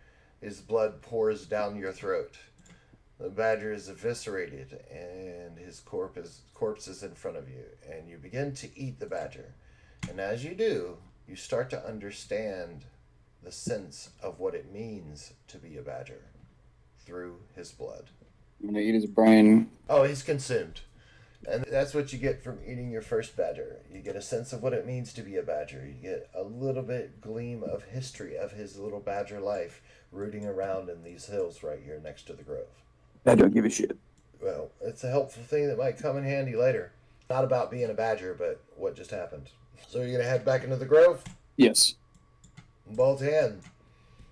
His blood pours down your throat. The badger is eviscerated, and his corpse is in front of you, and you begin to eat the badger. And as you do, you start to understand the sense of what it means to be a badger through his blood. I'm gonna eat his brain. Oh, he's consumed. And that's what you get from eating your first badger. You get a sense of what it means to be a badger. You get a little bit gleam of history of his little badger life rooting around in these hills right here next to the grove. I don't give a shit. Well, it's a helpful thing that might come in handy later. Not about being a badger, but what just happened. So you're going to head back into the grove? Yes. Baltan,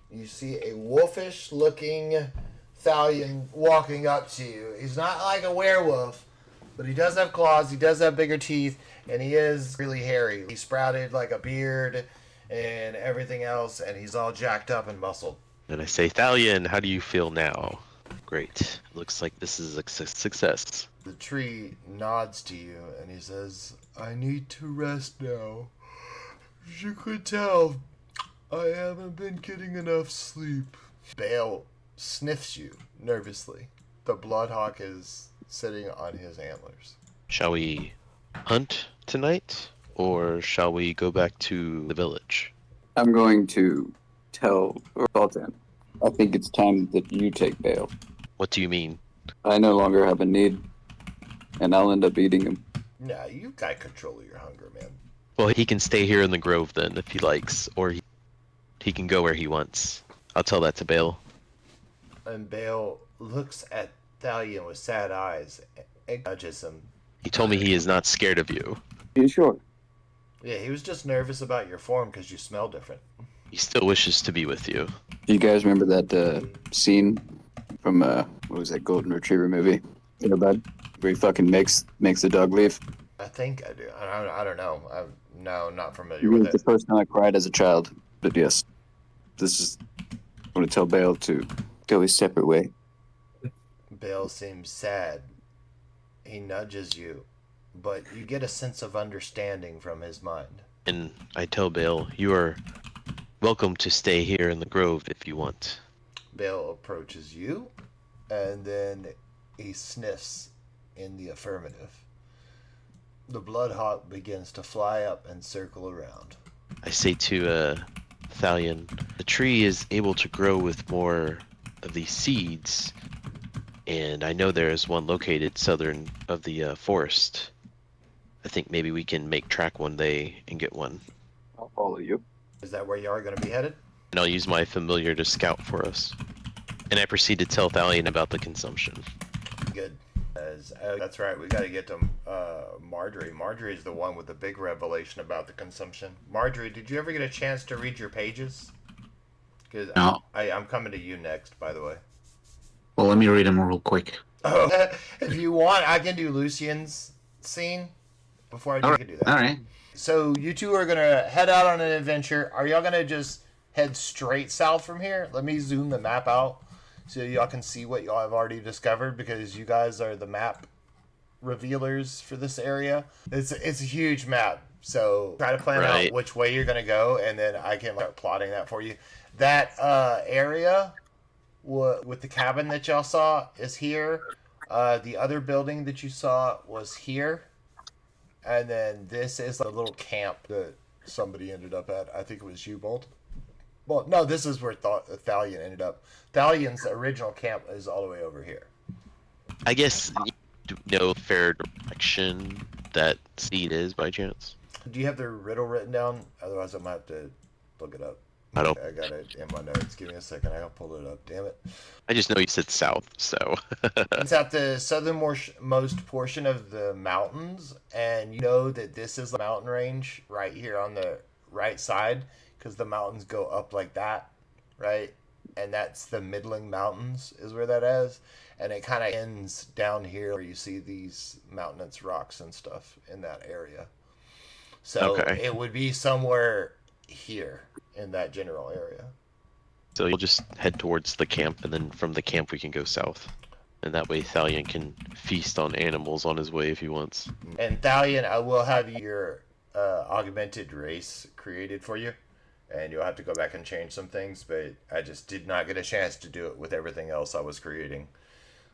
you see a wolfish-looking Thalion walking up to you. He's not like a werewolf, but he does have claws, he does have bigger teeth, and he is really hairy. He sprouted like a beard and everything else, and he's all jacked up and muscled. And I say, Thalion, how do you feel now? Great. Looks like this is a success. The tree nods to you, and he says, I need to rest now. As you could tell, I haven't been getting enough sleep. Bale sniffs you nervously. The bloodhawk is sitting on his antlers. Shall we hunt tonight, or shall we go back to the village? I'm going to tell Baltan. I think it's time that you take Bale. What do you mean? I no longer have a need, and I'll end up eating him. Nah, you got control of your hunger, man. Well, he can stay here in the grove then, if he likes, or he can go where he wants. I'll tell that to Bale. And Bale looks at Thalion with sad eyes and nudges him. He told me he is not scared of you. Are you sure? Yeah, he was just nervous about your form because you smell different. He still wishes to be with you. You guys remember that scene from what was that Golden Retriever movie? You know, bud, where he fucking makes the dog leave. I think I do. I don't know. No, not familiar It with was it. the first time I cried as a child. But yes, this is. I want to tell Bale to go his separate way. Bale seems sad. He nudges you, but you get a sense of understanding from his mind. And I tell Bale, you are welcome to stay here in the grove if you want. Bale approaches you, and then he sniffs in the affirmative. The bloodhawk begins to fly up and circle around. I say to Thalion, the tree is able to grow with more of these seeds, and I know there is one located southern of the forest. I think maybe we can make track one day and get one. I'll follow you. Is that where you are going to be headed? And I'll use my familiar to scout for us. And I proceed to tell Thalion about the consumption. Good. That's right, we got to get to Marjorie. Marjorie's the one with the big revelation about the consumption. Marjorie, did you ever get a chance to read your pages? Because No. I'm coming to you next, by the way. Well, let me read them real quick. Oh, if you want, I can do Lucian's scene before I do can do that. All right. So you two are gonna head out on an adventure. Are y'all gonna just head straight south from here? Let me zoom the map out so y'all can see what y'all have already discovered, because you guys are the map revealers for this area. It's a huge map, so try to plan out which way you're gonna go, and then I can start plotting that for you. That area with the cabin that y'all saw is here. The other building that you saw was here. And then this is a little camp that somebody ended up at. I think it was you, Bolt. Well, no, this is where Thalion ended up. Thalion's original camp is all the way over here. I guess you know fair direction that seed is by chance. Do you have the riddle written down? Otherwise, I might have to look it up. I don't. I got it in my notes. Give me a second. I gotta pull it up. Damn it. I just know you said south, so. It's at the southernmost portion of the mountains, and you know that this is the mountain range right here on the right side, because the mountains go up like that, right? And that's the Middling Mountains is where that is, and it kind of ends down here where you see these mountainous rocks and stuff in that area. So it would be somewhere here in that general area. So you'll just head towards the camp, and then from the camp we can go south. And that way Thalion can feast on animals on his way if he wants. And Thalion, I will have your augmented race created for you. And you'll have to go back and change some things, but I just did not get a chance to do it with everything else I was creating.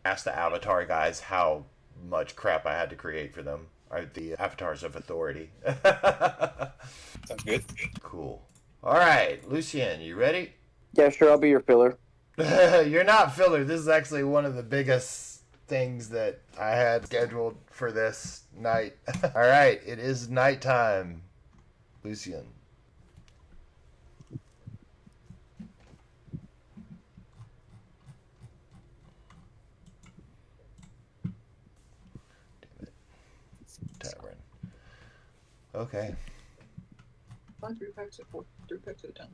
Ask the Avatar guys how much crap I had to create for them. The Avatars of Authority. Sounds good. Cool. All right, Lucian, you ready? Yeah, sure, I'll be your filler. You're not filler. This is actually one of the biggest things that I had scheduled for this night. All right, it is nighttime. Lucian. Tavern. Okay. 3 packs at 4. 3 packs at 10.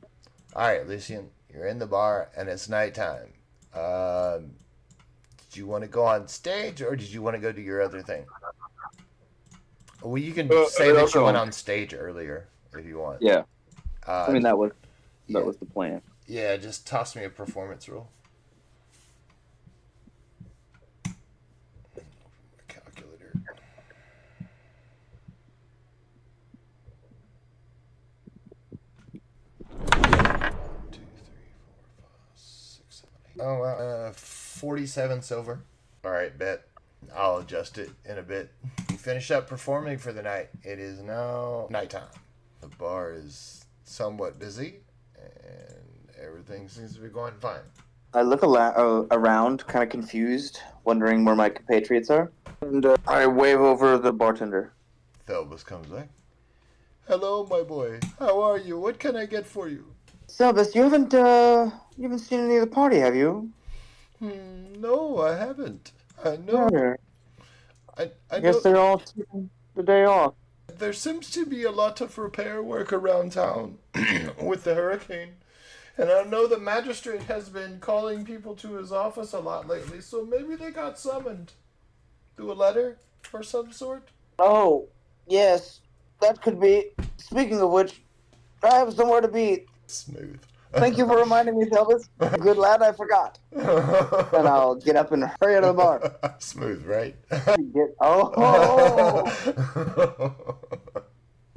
All right, Lucian, you're in the bar and it's nighttime. Did you want to go on stage or did you want to go do your other thing? Well, you can say that you went on stage earlier if you want. Yeah. I mean, that was the plan. Yeah, just toss me a performance roll. Calculator. 47 silver. All right, bet. I'll adjust it in a bit. You finish up performing for the night. It is now nighttime. The bar is somewhat busy, and everything seems to be going fine. I look around, kind of confused, wondering where my compatriots are, and I wave over the bartender. Thelbus comes back. Hello, my boy. How are you? What can I get for you? Selbus, you haven't seen any of the party, have you? No, I haven't. I know. Sure. I guess know. they're all taking the day off. There seems to be a lot of repair work around town with the hurricane. And I know the magistrate has been calling people to his office a lot lately, so maybe they got summoned. Through a letter or some sort? Oh, yes, that could be. Speaking of which, I have somewhere to be. Smooth. Thank you for reminding me, Selbus. Good lad, I forgot. And I'll get up and hurry out of the bar. Smooth, right?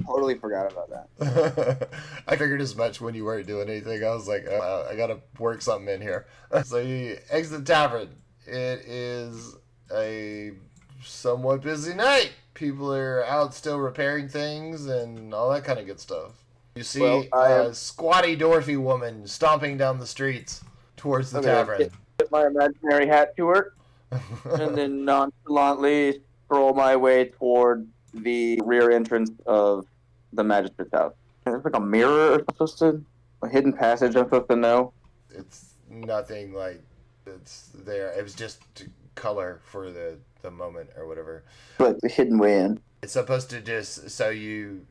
Totally forgot about that. I figured as much when you weren't doing anything. I was like, I gotta work something in here. So you exit the tavern. It is a somewhat busy night. People are out still repairing things and all that kind of good stuff. You see a squatty dwarfy woman stomping down the streets towards the tavern. Get my imaginary hat to her, and then nonchalantly stroll my way toward the rear entrance of the magistrate's house. There's like a mirror a hidden passage I'm supposed to know. It's nothing like it's there. It was just color for the moment or whatever. But the hidden way in. It's supposed to just so you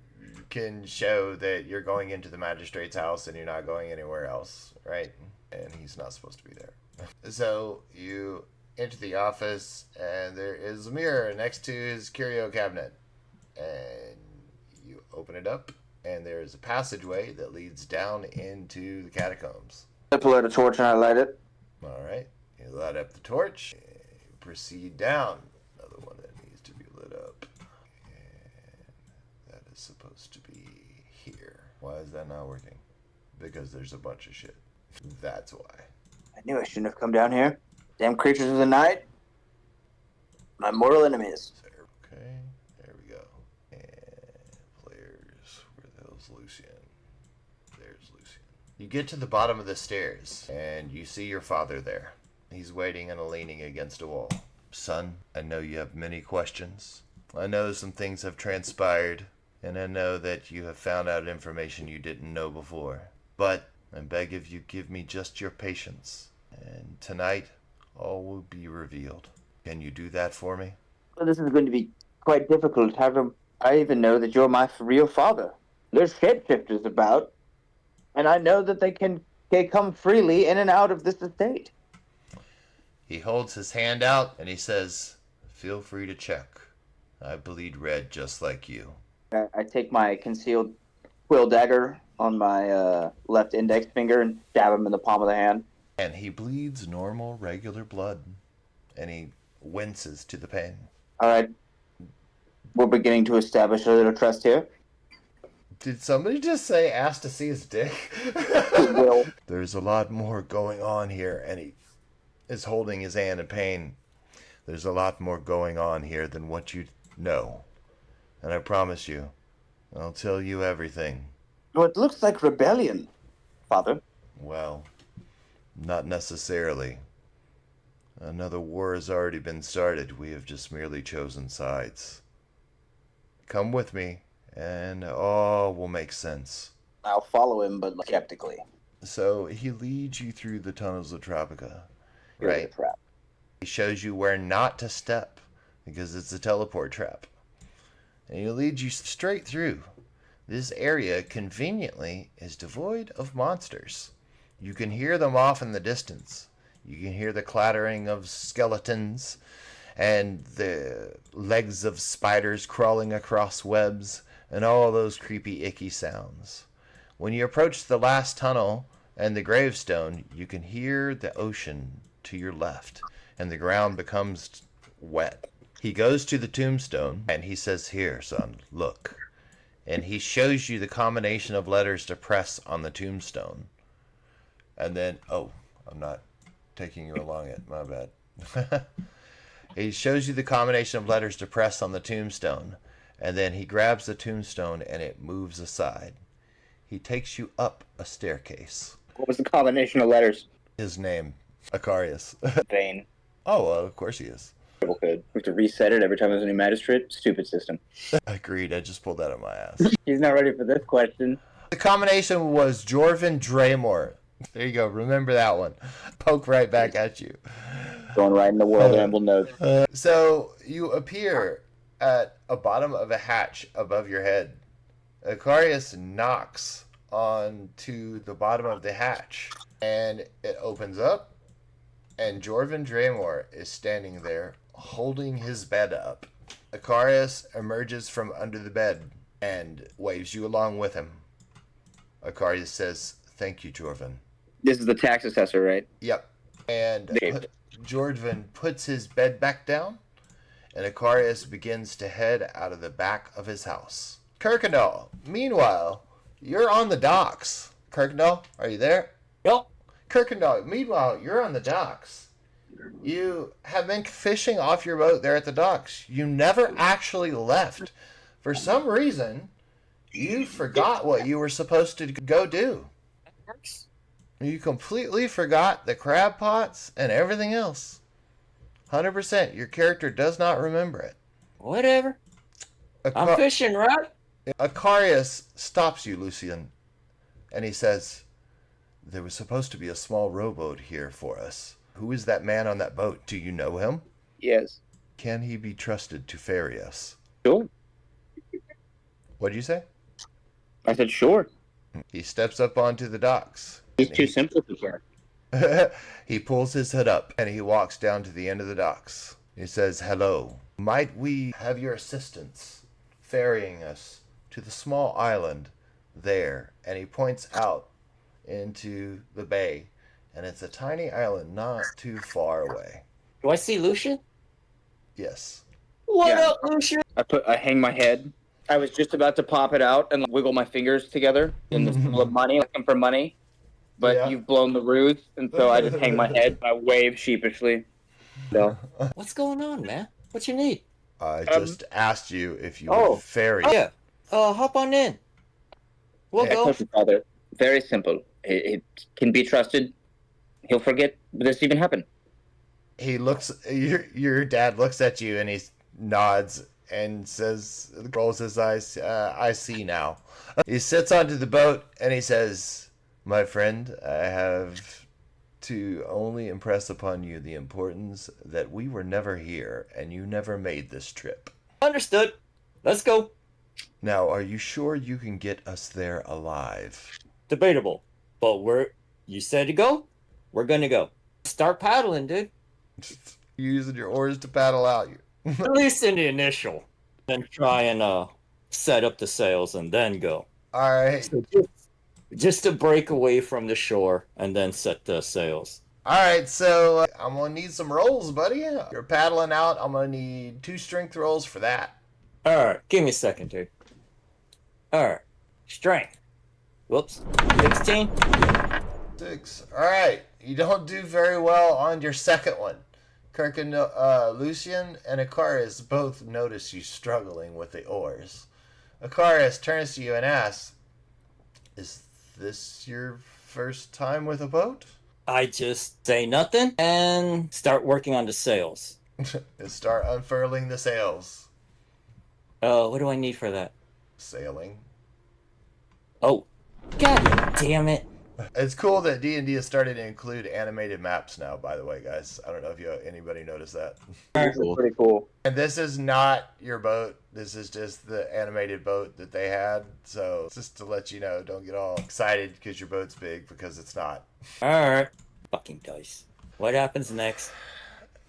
can show that you're going into the magistrate's house and you're not going anywhere else, right? And he's not supposed to be there. So you enter the office, and there is a mirror next to his curio cabinet. And you open it up, and there is a passageway that leads down into the catacombs. I pull out a torch and I light it. All right. You light up the torch. And you proceed down. Another one that needs to be lit up. And that is supposed to be here. Why is that not working? Because there's a bunch of shit. That's why. I knew I shouldn't have come down here. Damn creatures of the night. My mortal enemies. Okay, there we go. And players, where the hell's Lucian? There's Lucian. You get to the bottom of the stairs, and you see your father there. He's waiting and leaning against a wall. Son, I know you have many questions. I know some things have transpired, and I know that you have found out information you didn't know before. But I beg of you, give me just your patience, and tonight all will be revealed. Can you do that for me? Well, this is going to be quite difficult. I even know that you're my real father. There's shapeshifters about, and I know that they come freely in and out of this estate. He holds his hand out and he says, feel free to check. I bleed red just like you. I take my concealed quill dagger on my left index finger and stab him in the palm of the hand. And he bleeds normal, regular blood. And he winces to the pain. All right. We're beginning to establish a little trust here. Did somebody just say asked to see his dick? Will. There's a lot more going on here, and he is holding his hand in pain. There's a lot more going on here than what you know. And I promise you, I'll tell you everything. Oh, it looks like rebellion, Father. Well, not necessarily. Another war has already been started. We have just merely chosen sides. Come with me, and all will make sense. I'll follow him, but skeptically. So he leads you through the tunnels of Tropica, right? Trap. He shows you where not to step, because it's a teleport trap. And he leads you straight through. This area, conveniently, is devoid of monsters. You can hear them off in the distance. You can hear the clattering of skeletons and the legs of spiders crawling across webs and all those creepy, icky sounds. When you approach the last tunnel and the gravestone, you can hear the ocean to your left, and the ground becomes wet. He goes to the tombstone, and he says, here, son, look. And he shows you the combination of letters to press on the tombstone. And then, oh, I'm not taking you along it, my bad. He shows you the combination of letters to press on the tombstone, and then he grabs the tombstone and it moves aside. He takes you up a staircase. What was the combination of letters? His name, Acarius. Vain. Oh, well, of course he is. Could. We have to reset it every time there's a new magistrate. Stupid system. Agreed, I just pulled that out of my ass. He's not ready for this question. The combination was Jorvin Draymore. There you go, remember that one. Poke right back at you. Going right in the world ramble notes. So you appear at a bottom of a hatch above your head. Acarius knocks onto the bottom of the hatch, and it opens up, and Jorvin Draymore is standing there holding his bed up. Acarius emerges from under the bed and waves you along with him. Acarius says, thank you, Jorvin. This is the tax assessor, right? Yep. And Jorvin puts his bed back down, and Acarius begins to head out of the back of his house. Kuykendahl, meanwhile, you're on the docks. Kuykendahl, are you there? Yep. Kuykendahl, meanwhile, you're on the docks. You have been fishing off your boat there at the docks. You never actually left. For some reason, you forgot what you were supposed to go do. You completely forgot the crab pots and everything else. 100%. Your character does not remember it. Whatever. I'm fishing, right? Acarius stops you, Lucian, and he says, there was supposed to be a small rowboat here for us. Who is that man on that boat? Do you know him? Yes. Can he be trusted to ferry us? Sure. What did you say? I said, sure. He steps up onto the docks. He's too simple to care. He pulls his hood up and he walks down to the end of the docks. He says, "Hello. Might we have your assistance ferrying us to the small island there?" And he points out into the bay, and it's a tiny island not too far away. Do I see Lucian? Yes. What Yeah. up, Lucian? I hang my head. I was just about to pop it out and wiggle my fingers together in the symbol of money, looking for money. But Yeah. you've blown the ruse, and so I just hang my head. I wave sheepishly. No. What's going on, man? What you need? I just asked you if you Oh. would ferry. Oh, yeah. Hop on in. We'll I go. told you, Father. Very simple. It can be trusted. He'll forget this even happened. He looks, your dad looks at you and he nods and says, rolls his eyes, "I see now." He sits onto the boat and he says, "My friend, I have to only impress upon you the importance that we were never here and you never made this trip. Understood. Let's go. Now, are you sure you can get us there alive?" Debatable. But you said to go? We're gonna go. Start paddling, dude. You using your oars to paddle out. At least in the initial. Then try and set up the sails and then go. All right. So just to break away from the shore and then set the sails. All right, so I'm going to need some rolls, buddy. You're paddling out. I'm going to need 2 strength rolls for that. Alright, give me a second, dude. Alright. Strength. Whoops. 16. 6. All right. You don't do very well on your second one. Lucian and Acarius both notice you struggling with the oars. Acarius turns to you and asks, "Is this your first time with a boat?" I just say nothing and start working on the sails. Start unfurling the sails. What do I need for that? Sailing. Oh. God damn it. It's cool that D&D has started to include animated maps now, by the way, guys. I don't know if anybody noticed that. That's pretty cool. And this is not your boat. This is just the animated boat that they had. So just to let you know, don't get all excited because your boat's big, because it's not. Alright. Fucking dice. What happens next?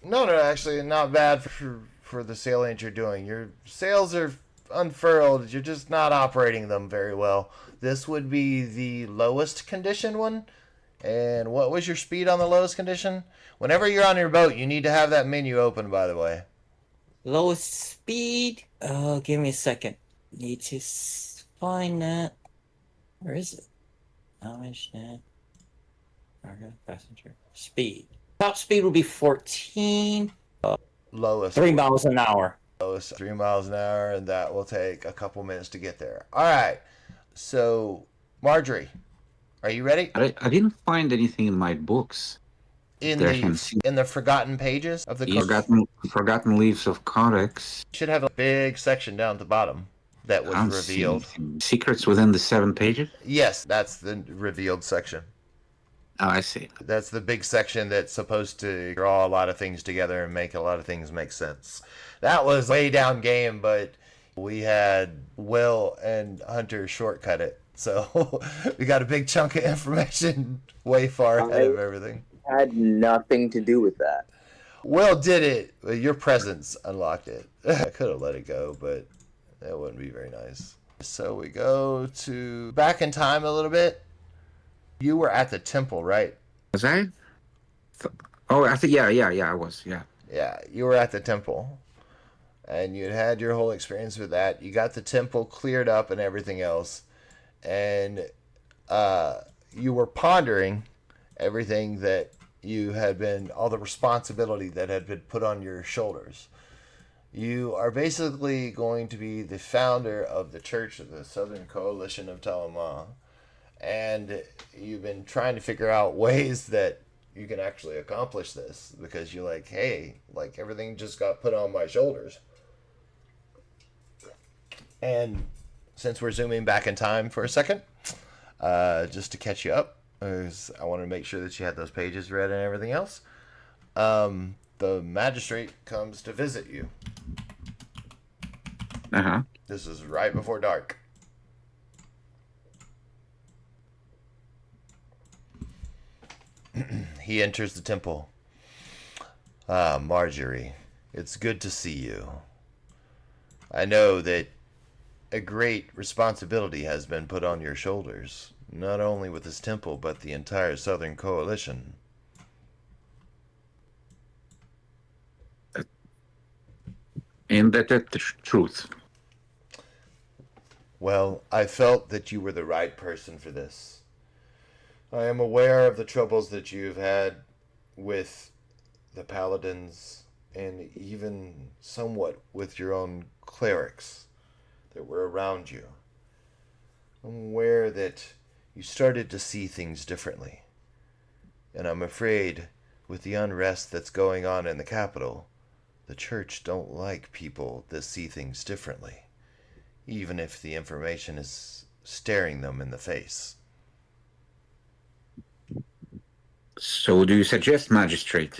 No, actually not bad for the sailing that you're doing. Your sails are unfurled. You're just not operating them very well. This would be the lowest condition one. And what was your speed on the lowest condition? Whenever you're on your boat, you need to have that menu open, by the way. Lowest speed? Oh, give me a second. Need to find that. Where is it? How much that? Cargo, passenger. Speed. Top speed will be 14. Lowest. 3 miles an hour. Lowest 3 miles an hour, and that will take a couple minutes to get there. All right. So, Marjorie, are you ready? I didn't find anything in my books. In There I can see. the forgotten pages of the Forgotten Leaves of Codex. should have a big section down at the bottom that was I don't see revealed. anything. Secrets within the 7 pages? Yes, that's the revealed section. Oh, I see. That's the big section that's supposed to draw a lot of things together and make a lot of things make sense. That was way down game, but we had Will and Hunter shortcut it. So we got a big chunk of information way far ahead of everything. Had nothing to do with that. Will did it, but your presence unlocked it. I could have let it go, but that wouldn't be very nice. So we go to back in time a little bit. You were at the temple, right? Was I? Oh, I think, yeah, I was, yeah. Yeah, you were at the temple. And you had your whole experience with that. You got the temple cleared up and everything else. And you were pondering everything that you had been, all the responsibility that had been put on your shoulders. You are basically going to be the founder of the Church of the Southern Coalition of Thalion. And you've been trying to figure out ways that you can actually accomplish this, because you're like, hey, like everything just got put on my shoulders. And since we're zooming back in time for a second, just to catch you up, I want to make sure that you had those pages read and everything else. The magistrate comes to visit you. Uh-huh. This is right before dark. He enters the temple. Ah, Marjorie, it's good to see you. I know that a great responsibility has been put on your shoulders, not only with this temple, but the entire Southern Coalition. And that's the truth. Well, I felt that you were the right person for this. I am aware of the troubles that you've had with the paladins and even somewhat with your own clerics that were around you. I'm aware that you started to see things differently. And I'm afraid with the unrest that's going on in the capital, the church don't like people that see things differently, even if the information is staring them in the face. So do you suggest, Magistrate?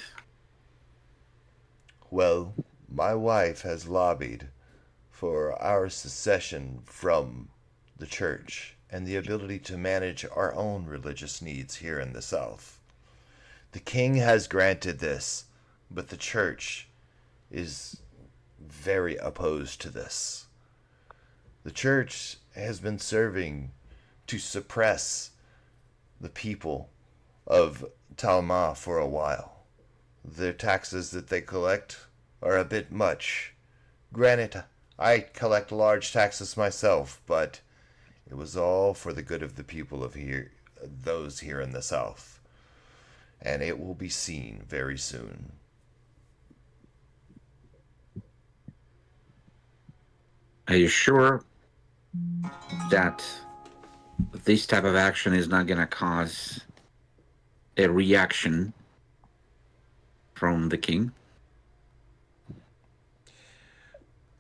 Well, my wife has lobbied for our secession from the church and the ability to manage our own religious needs here in the South. The king has granted this, but the church is very opposed to this. The church has been serving to suppress the people of Talma for a while. The taxes that they collect are a bit much. Granted, I collect large taxes myself, but it was all for the good of the people of here, those here in the South. And it will be seen very soon. Are you sure that this type of action is not going to cause a reaction from the king?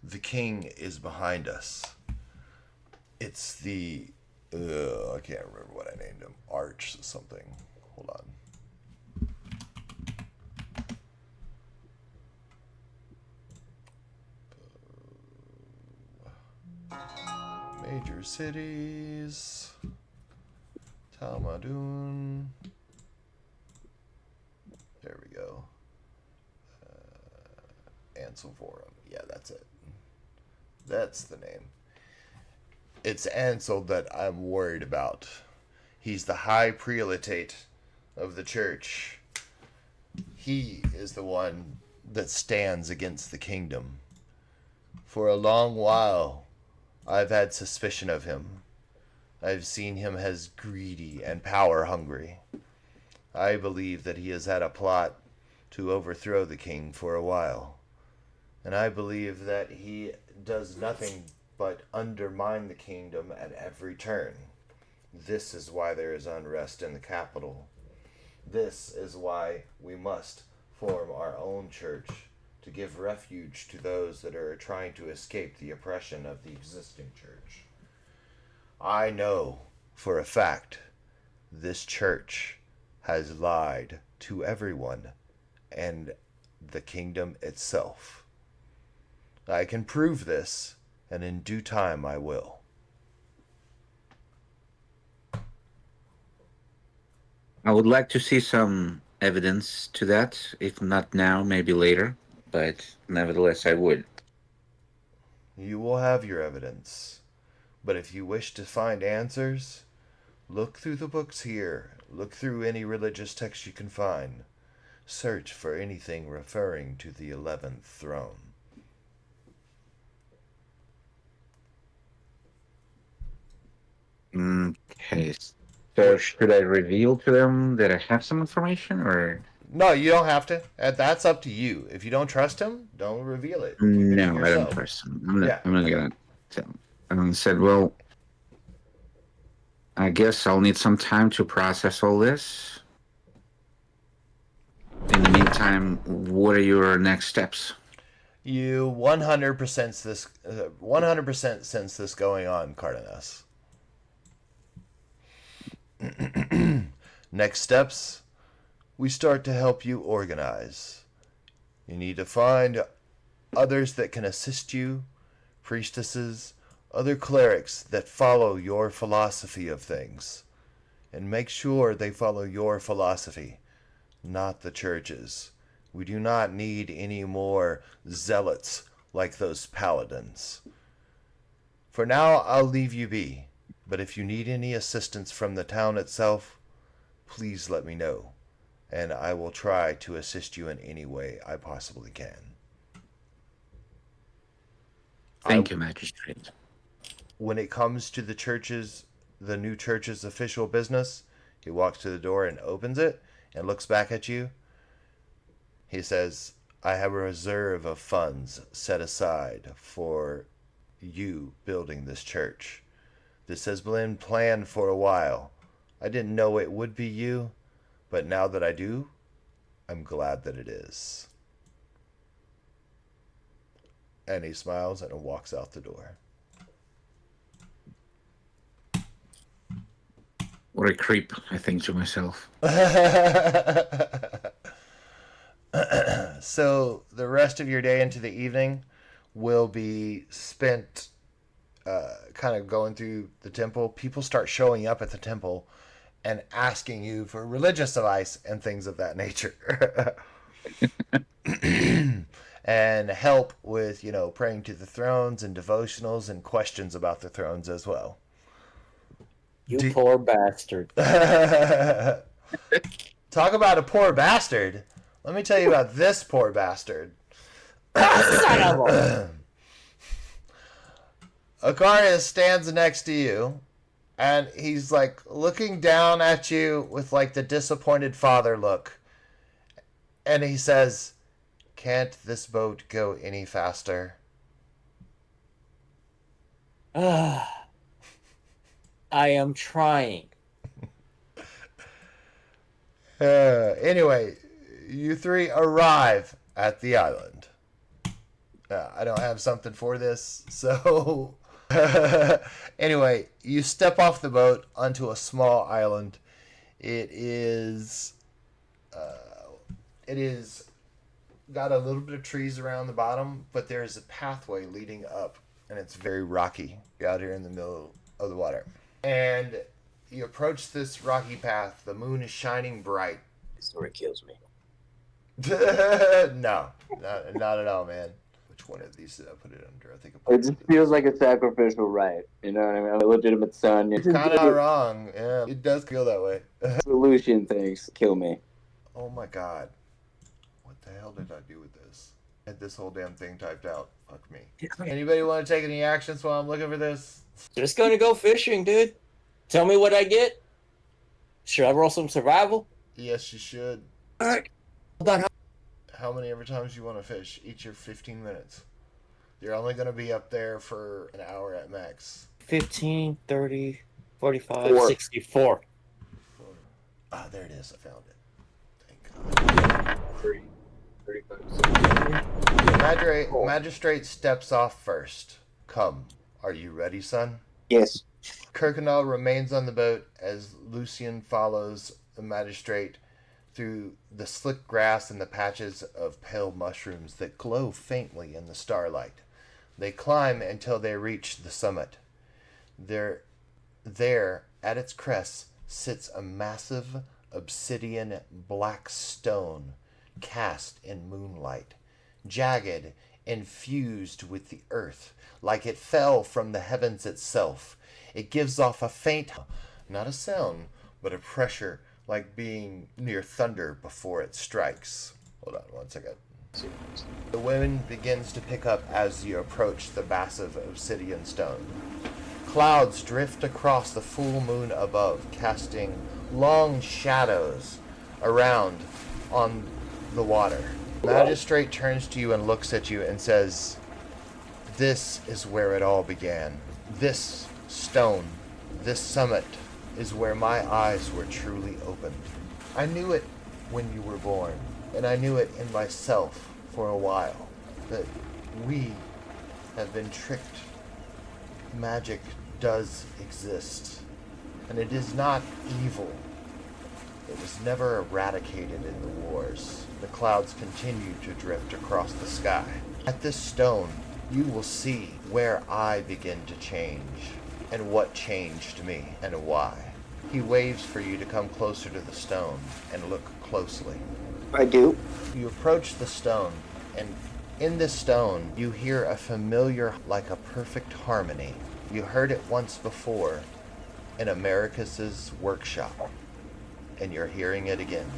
The king is behind us. It's the... I can't remember what I named him. Arch something. Hold on. Major cities. Talmadun. There we go. Anselvorum. Yeah, that's it. That's the name. It's Ansel that I'm worried about. He's the high prelate of the church. He is the one that stands against the kingdom. For a long while, I've had suspicion of him. I've seen him as greedy and power hungry. I believe that he has had a plot to overthrow the king for a while. And I believe that he does nothing but undermine the kingdom at every turn. This is why there is unrest in the capital. This is why we must form our own church to give refuge to those that are trying to escape the oppression of the existing church. I know for a fact this church has lied to everyone and the kingdom itself. I can prove this, and in due time I will. I would like to see some evidence to that, if not now, maybe later, but nevertheless I would. You will have your evidence, but if you wish to find answers, look through the books here, look through any religious text you can find, search for anything referring to the 11th throne. Okay, so should I reveal to them that I have some information, or? No, you don't have to. That's up to you. If you don't trust him, don't reveal it. Keep it to No, I don't yourself. trust him. I'm not, Yeah. I'm not gonna tell him. And said, well, I guess I'll need some time to process all this. In the meantime, what are your next steps? You 100% sense this going on, Cardenas. Next steps, we start to help you organize. You need to find others that can assist you, priestesses, other clerics that follow your philosophy of things. And make sure they follow your philosophy. not the churches. We do not need any more zealots like those paladins. For now, I'll leave you be, but if you need any assistance from the town itself, please let me know, and I will try to assist you in any way I possibly can. Thank you, Magistrate. When it comes to the new church's official business, he walks to the door and opens it and looks back at you. He says, I have a reserve of funds set aside for you building this church. This has been planned for a while. I didn't know it would be you, but now that I do, I'm glad that it is. And he smiles and walks out the door. What a creep, I think to myself. So the rest of your day into the evening will be spent kind of going through the temple. People start showing up at the temple and asking you for religious advice and things of that nature. And help with, praying to the thrones and devotionals and questions about the thrones as well. You poor bastard. Talk about a poor bastard. Let me tell you about this poor bastard. Son of a... Acarius stands next to you, and he's like looking down at you with like the disappointed father look. And he says, "Can't this boat go any faster?" I am trying. Anyway, you three arrive at the island. I don't have something for this, so... Anyway, you step off the boat onto a small island. It is got a little bit of trees around the bottom, but there's a pathway leading up, and it's very rocky out here in the middle of the water. And you approach this rocky path. The moon is shining bright. This story kills me. No, not at all, man. Which one of these did I put it under? I think I put It just feels like a sacrificial rite. You know what I mean? A legitimate son. It's kind of wrong. Yeah, it does feel that way. The Lucian things kill me. Oh my god. What the hell did I do with this? I had this whole damn thing typed out. Fuck me. Anybody want to take any actions while I'm looking for this? Just gonna go fishing, dude. Tell me what I get. Should I roll some survival? Yes, you should. Alright. About How many ever times you want to fish? Each of 15 minutes. You're only going to be up there for an hour at max. 15, 30, 45, 4. 64. Ah, there it is. I found it. Thank God. 30, 35, Magistrate steps off first. Come. Are you ready, son? Yes. Kuykendahl remains on the boat as Lucian follows the magistrate through the slick grass and the patches of pale mushrooms that glow faintly in the starlight. They climb until they reach the summit. There, at its crest, sits a massive obsidian black stone cast in moonlight, jagged and fused with the earth, like it fell from the heavens itself. It gives off a faint, not a sound, but a pressure like being near thunder before it strikes. Hold on one second. The wind begins to pick up as you approach the massive obsidian stone. Clouds drift across the full moon above, casting long shadows around on the water. Magistrate turns to you and looks at you and says, "This is where it all began. This stone, this summit, is where my eyes were truly opened. I knew it when you were born, and I knew it in myself for a while, that we have been tricked. Magic does exist, and it is not evil. It was never eradicated in the wars. The clouds continue to drift across the sky. At this stone, you will see where I begin to change, and what changed me, and why. He waves for you to come closer to the stone and look closely. I do. You approach the stone, and in this stone, you hear a familiar, like a perfect harmony. You heard it once before in Americus's workshop, and you're hearing it again.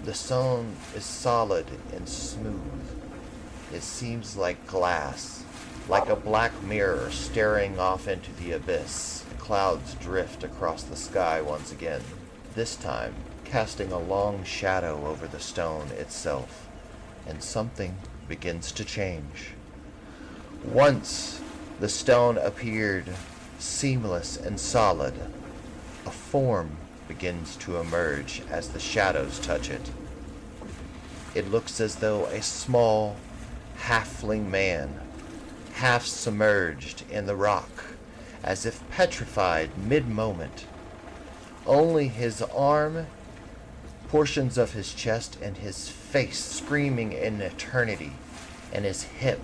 The stone is solid and smooth. It seems like glass, like a black mirror staring off into the abyss. The clouds drift across the sky once again, this time casting a long shadow over the stone itself, and something begins to change. Once the stone appeared seamless and solid, a form begins to emerge as the shadows touch it. It looks as though a small, halfling man, half submerged in the rock, as if petrified mid-moment. Only his arm, portions of his chest, and his face screaming in eternity, and his hip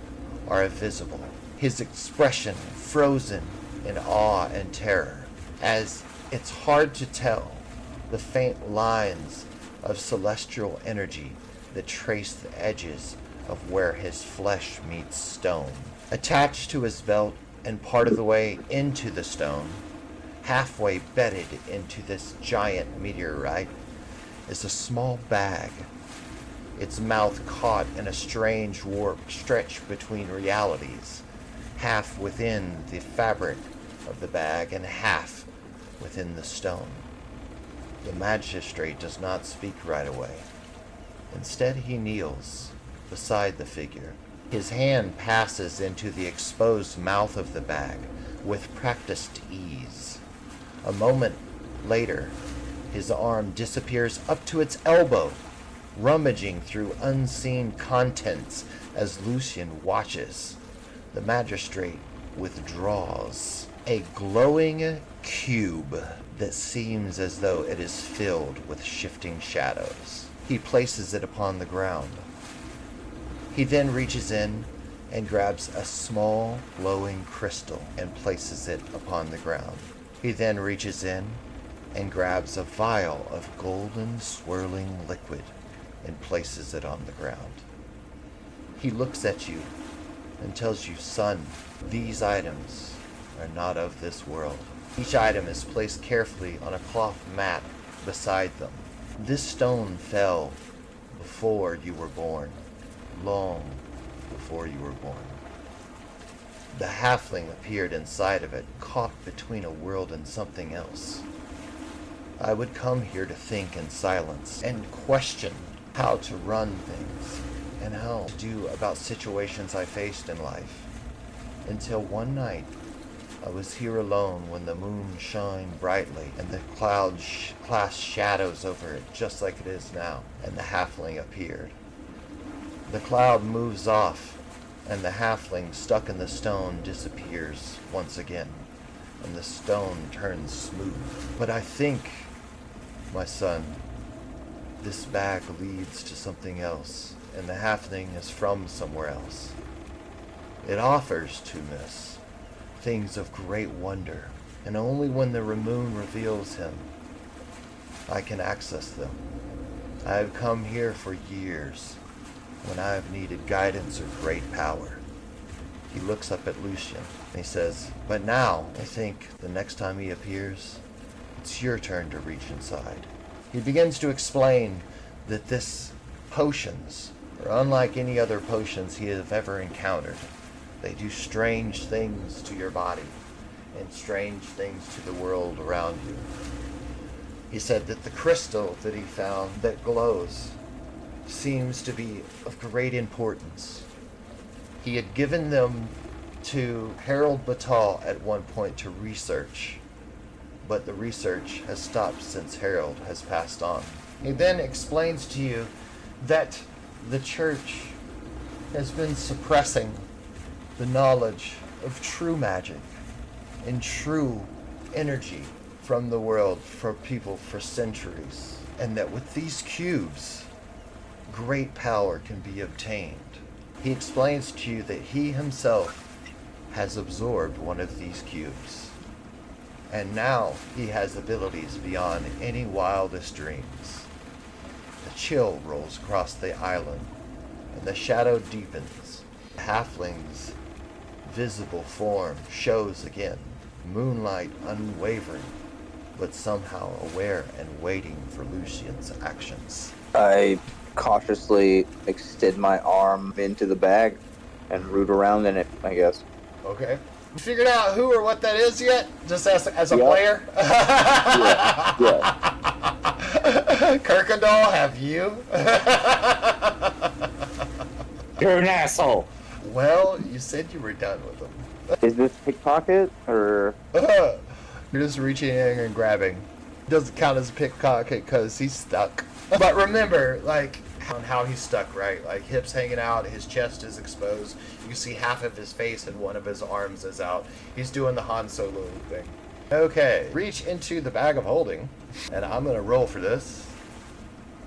are visible. His expression frozen in awe and terror, as it's hard to tell the faint lines of celestial energy that trace the edges of where his flesh meets stone. Attached to his belt and part of the way into the stone, halfway bedded into this giant meteorite, is a small bag, its mouth caught in a strange warp stretched between realities, half within the fabric of the bag and half within the stone. The magistrate does not speak right away. Instead, he kneels beside the figure. His hand passes into the exposed mouth of the bag with practiced ease. A moment later, his arm disappears up to its elbow, rummaging through unseen contents as Lucian watches. The magistrate withdraws a glowing cube that seems as though it is filled with shifting shadows. He places it upon the ground. He then reaches in and grabs a small glowing crystal and places it upon the ground. He then reaches in and grabs a vial of golden swirling liquid and places it on the ground. He looks at you and tells you, "Son, these items are not of this world." Each item is placed carefully on a cloth mat beside them. This stone fell before you were born, long before you were born. The halfling appeared inside of it, caught between a world and something else. I would come here to think in silence and question how to run things and how to do about situations I faced in life. Until one night, I was here alone when the moon shined brightly and the clouds cast shadows over it just like it is now, and the halfling appeared. The cloud moves off, and the halfling stuck in the stone disappears once again, and the stone turns smooth. But I think, my son, this bag leads to something else, and the halfling is from somewhere else. It offers to us things of great wonder, and only when the moon reveals him, I can access them. I have come here for years, when I have needed guidance or great power. He looks up at Lucian, and he says, "But now, I think, the next time he appears, it's your turn to reach inside." He begins to explain that this potions are unlike any other potions he has ever encountered. They do strange things to your body and strange things to the world around you. He said that the crystal that he found that glows seems to be of great importance. He had given them to Harold Batal at one point to research, but the research has stopped since Harold has passed on. He then explains to you that the church has been suppressing the knowledge of true magic and true energy from the world for people for centuries, and that with these cubes, great power can be obtained. He explains to you that he himself has absorbed one of these cubes. And now he has abilities beyond any wildest dreams. The chill rolls across the island, and the shadow deepens. The halfling's visible form shows again, moonlight unwavering, but somehow aware and waiting for Lucian's actions. I cautiously extend my arm into the bag and root around in it, I guess. Okay. You figured out who or what that is yet? Just as a Yep. player? Yeah. Kuykendahl, have you? You're an asshole. Well, you said you were done with them. Is this pickpocket or? You're just reaching in and grabbing. Doesn't count as a pickpocket because he's stuck. But remember, like, on how he's stuck, right? Like, hips hanging out, his chest is exposed. You can see half of his face and one of his arms is out. He's doing the Han Solo thing. Okay, reach into the bag of holding, and I'm gonna roll for this.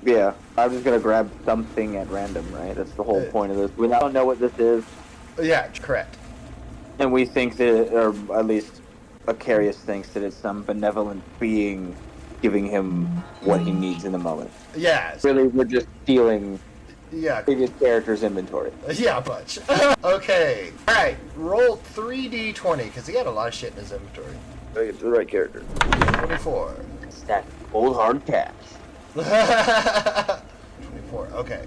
Yeah, I'm just gonna grab something at random, right? That's the whole point of this. We don't know what this is, Yeah, correct. and we think that, or at least Acarius thinks that it's some benevolent being giving him what he needs in the moment. Yeah, Really, we're just stealing yeah, previous character's inventory. yeah, bunch. Okay, all right, roll 3d20 because he had a lot of shit in his inventory. Gotta get to the right character. 24. It's that old hard cash. 24. Okay.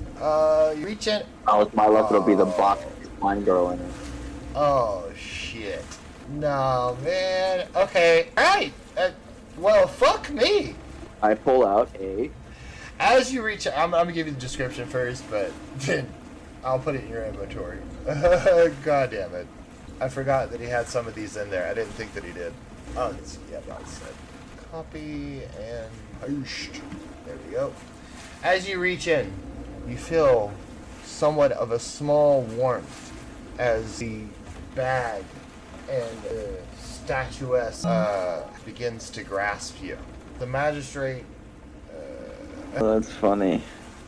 You reach in. Oh, with my luck, it'll be the box with wine girl in it. Oh shit. No, man. Okay. All right. Well, fuck me. I pull out a. As you reach, I'm gonna give you the description first, but then I'll put it in your inventory. God damn it. I forgot that he had some of these in there. I didn't think that he did. Oh, yeah, that's it. Copy and paste. There we go. As you reach in, you feel somewhat of a small warmth as the bag and the statuette begins to grasp you. The magistrate. Oh, that's funny.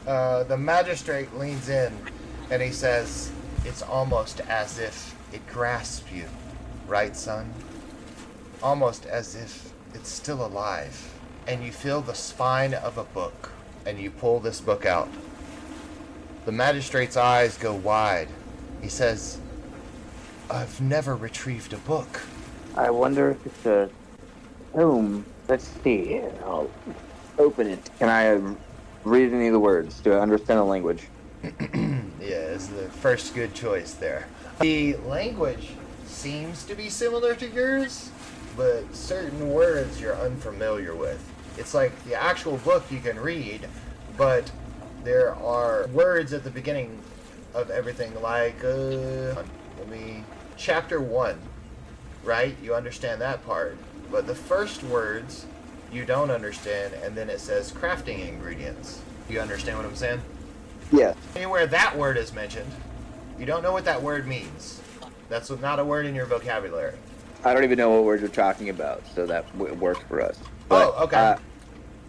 The magistrate leans in and he says, "It's almost as if it grasps you, right, son? Almost as if it's still alive." And you feel the spine of a book, and you pull this book out. The magistrate's eyes go wide. He says, "I've never retrieved a book." I wonder if it's a tome. Let's see. I'll open it. Can I read any of the words? Do I understand the language? Yeah, it's the first good choice there. The language seems to be similar to yours, but certain words you're unfamiliar with. It's like the actual book you can read, but there are words at the beginning of everything like, chapter 1, right? You understand that part. But the first words you don't understand, and then it says crafting ingredients. You understand what I'm saying? Yes. Anywhere that word is mentioned, you don't know what that word means. That's not a word in your vocabulary. I don't even know what words you're talking about, so that works for us. Oh, okay.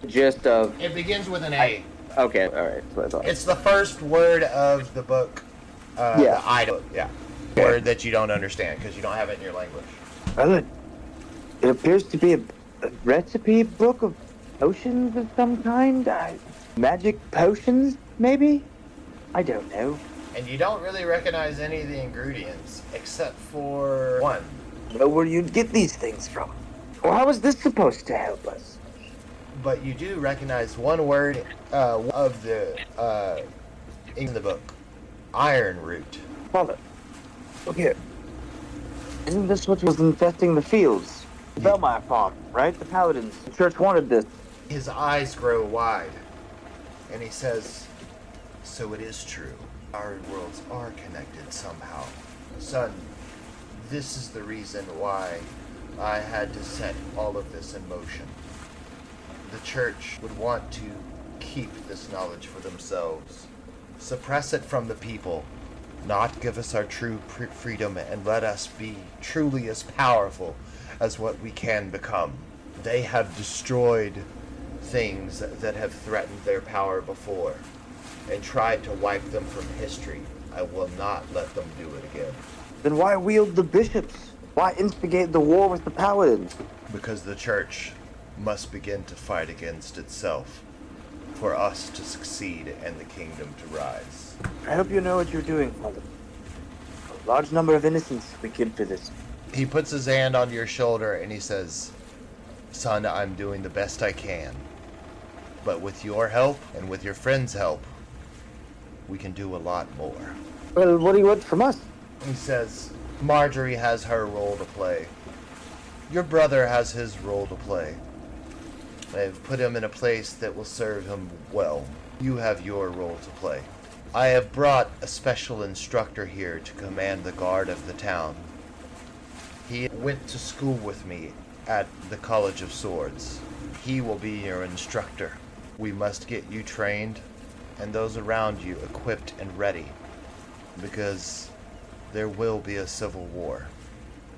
Gist of. It begins with an A. Okay, alright, that's what I thought. It's the first word of the book. Yeah. The item. Yeah. Okay. Word that you don't understand because you don't have it in your language. Well, it appears to be a recipe book of potions of some kind. Magic potions, maybe? I don't know. And you don't really recognize any of the ingredients except for one. Know where you'd get these things from. Well, how is this supposed to help us? But you do recognize one word of the in the book. Iron root. Follow. Look here. Isn't this what was infesting the fields? The Belmire farm, right? The paladins. The church wanted this. His eyes grow wide, and he says, "So it is true. Our worlds are connected somehow. Son, this is the reason why I had to set all of this in motion. The church would want to keep this knowledge for themselves, suppress it from the people, not give us our true freedom, and let us be truly as powerful as what we can become. They have destroyed things that have threatened their power before and tried to wipe them from history. I will not let them do it again." Then why wield the bishops? Why instigate the war with the paladins? Because the church must begin to fight against itself for us to succeed and the kingdom to rise. I hope you know what you're doing, Father. A large number of innocents we killed for this. He puts his hand on your shoulder and he says, "Son, I'm doing the best I can. But with your help and with your friends' help, we can do a lot more." Well, what do you want from us? He says, "Marjorie has her role to play. Your brother has his role to play. I've put him in a place that will serve him well. You have your role to play. I have brought a special instructor here to command the guard of the town. He went to school with me at the College of Swords. He will be your instructor. We must get you trained and those around you equipped and ready, because there will be a civil war,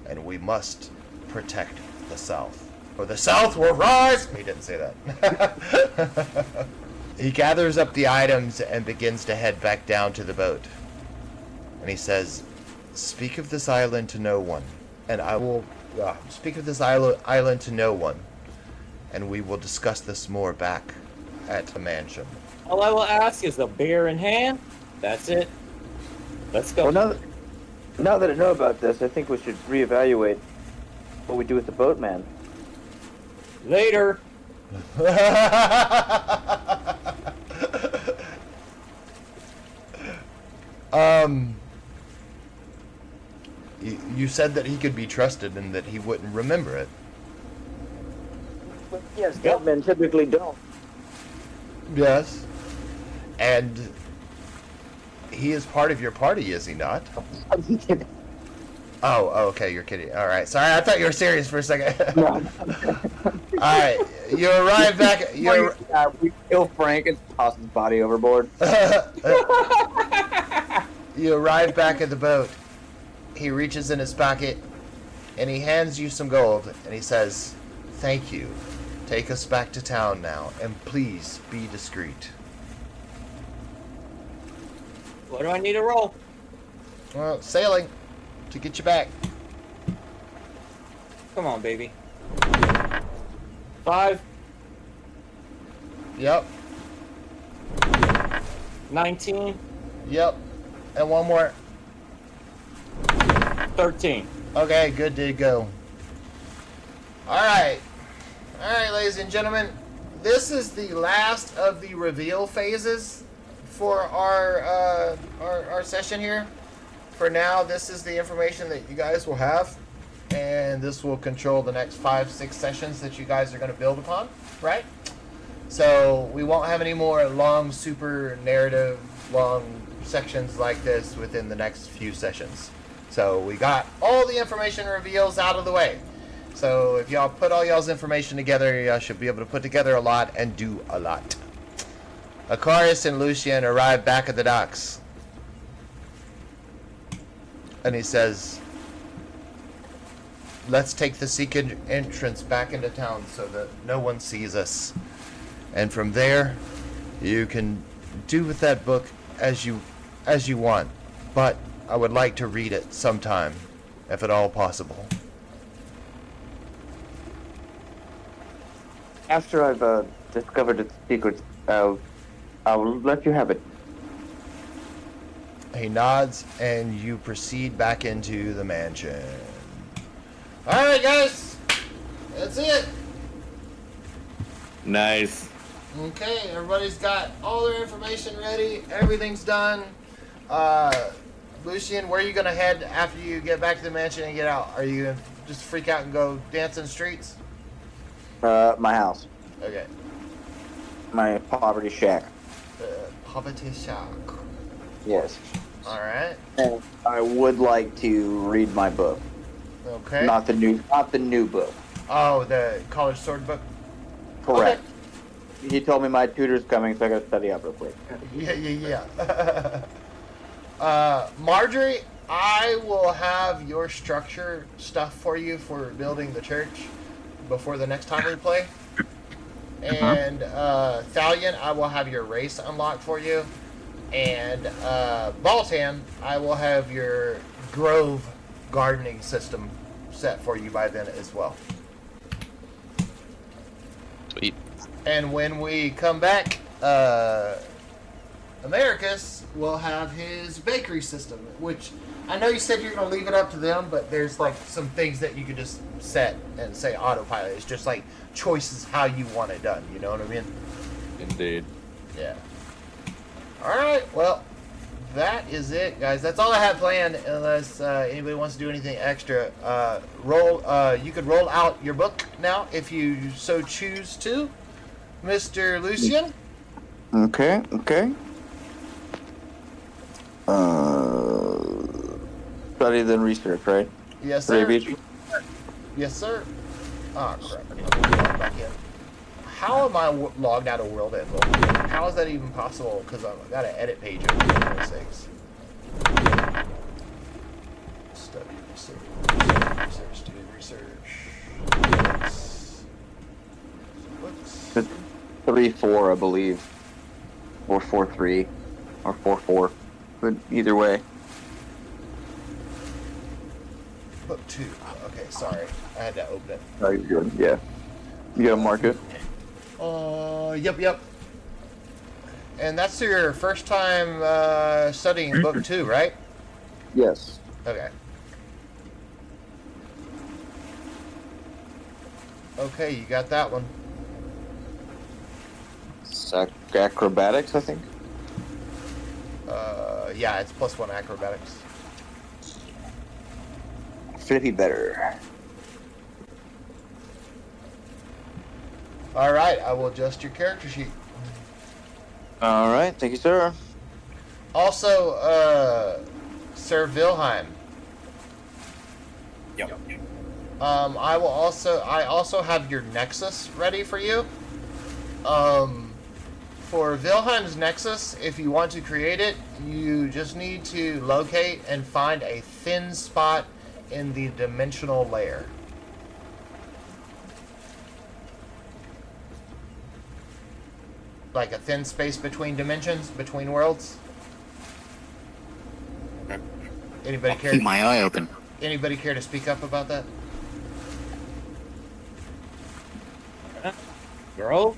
and we must protect the South. Or the South will rise!" He didn't say that. He gathers up the items and begins to head back down to the boat. And he says, "Speak of this island to no one, and I will speak of this island to no one, and we will discuss this more back at the mansion." All I will ask is a beer in hand. That's it. Let's go. Well, now that I know about this, I think we should reevaluate what we do with the boatman. Later. You said that he could be trusted and that he wouldn't remember it. Yes, boatmen typically don't. Yes. And he is part of your party, is he not? I'm kidding. Oh, okay, you're kidding. All right, sorry, I thought you were serious for a second. All right, you arrive back. We kill Frank and toss his body overboard. You arrive back at the boat. He reaches in his pocket and he hands you some gold and he says, "Thank you. Take us back to town now, and please be discreet." What do I need to roll? Well, sailing to get you back. Come on, baby. 5. Yep. 19. Yep. And one more. 13. Okay, good to go. Alright, ladies and gentlemen. This is the last of the reveal phases for our session here. For now, this is the information that you guys will have, and this will control the next 5-6 sessions that you guys are going to build upon, right? So we won't have any more long, super narrative, long sections like this within the next few sessions. So we got all the information reveals out of the way. So if y'all put all y'all's information together, y'all should be able to put together a lot and do a lot. Acarius and Lucian arrive back at the docks. And he says, "Let's take the secret entrance back into town so that no one sees us. And from there, you can do with that book as you want. But I would like to read it sometime, if at all possible." After I've discovered its secrets, I'll let you have it. He nods, and you proceed back into the mansion. Alright, guys. That's it. Nice. Okay, everybody's got all their information ready. Everything's done. Lucian, where are you going to head after you get back to the mansion and get out? Are you going to just freak out and go dance in the streets? My house. Okay. My poverty shack. Poverty shack. Yes. Alright. And I would like to read my book. Okay. Not the new book. Oh, the college sword book? Correct. Okay. He told me my tutor's coming, so I gotta study up real quick. Yeah. Marjorie, I will have your structure stuff for you for building the church before the next time we play. And Thalion, I will have your race unlocked for you. And Baltan, I will have your grove gardening system set for you by then as well. Sweet. And when we come back, Americus will have his bakery system, which I know you said you're going to leave it up to them, but there's like some things that you could just set and say autopilot. It's just like choices how you want it done. You know what I mean? Indeed. Yeah. All right. Well, that is it, guys. That's all I have planned. Unless anybody wants to do anything extra, you could roll out your book now if you so choose to, Mr. Lucian. Okay. Study then research, right? Yes, sir. Maybe. Yes, sir. Oh, crap. I need to log back in. How am I logged out of World End? How is that even possible? Because I've got an edit page over here, for sakes. Study, research. Books. 3-4, I believe, or 4-3, or 4-4. But either way. Book 2. Okay, sorry. I had to open it. Oh, you're good. Yeah. You gotta mark it. Yep. And that's your first time studying book 2, right? Yes. Okay. Okay, you got that one. Acrobatics, I think. Yeah, it's +1 acrobatics. Should be better. All right, I will adjust your character sheet. All right, thank you, sir. Also, Sir Wilhelm. Yep. I also have your Nexus ready for you. For Wilhelm's Nexus, if you want to create it, you just need to locate and find a thin spot in the dimensional layer. Like a thin space between dimensions, between worlds. Okay. Anybody care? Keep my eye open. Anybody care to speak up about that? Girl?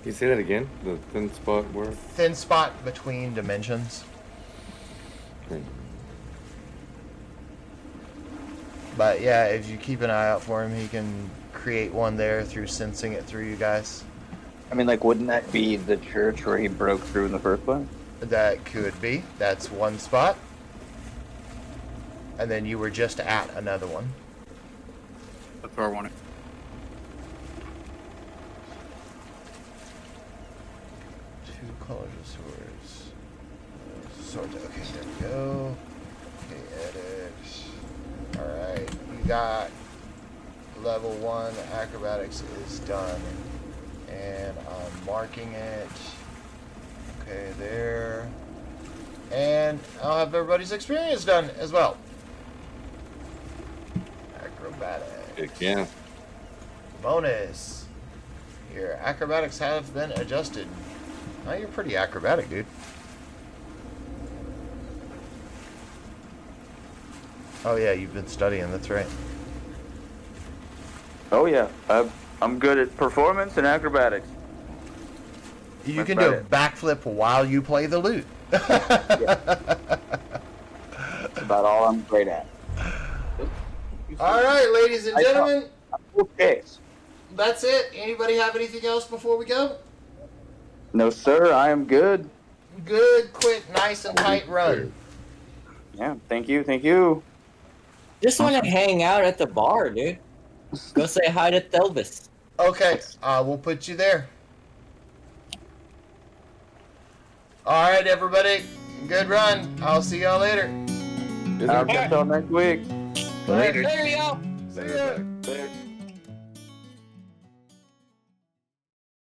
Can you say that again? The thin spot where? Thin spot between dimensions. Okay. But yeah, if you keep an eye out for him, he can create one there through sensing it through you guys. I mean, like, wouldn't that be the church where he broke through in the first place? That could be. That's one spot. And then you were just at another one. That's where I want it. Two colors of swords. Okay, there we go. Okay, edit. Alright, you got level 1 acrobatics is done. And I'm marking it. Okay, there. And I'll have everybody's experience done as well. Acrobatics. Heck yeah. Bonus. Your acrobatics have been adjusted. Now you're pretty acrobatic, dude. Oh yeah, you've been studying, that's right. Oh yeah, I'm good at performance and acrobatics. You That's can do a about it. backflip while you play the lute. That's about all I'm great at. Alright, ladies and gentlemen, Okay. that's it. Anybody have anything else before we go? No, sir, I am good. Good, quick, nice and tight run. Yeah, thank you. Just want to hang out at the bar, dude. Go say hi to Thelvis. Okay, we'll put you there. Alright, everybody. Good run. I'll see y'all later. I'll catch y'all next week. Later. There you go. See ya. Later.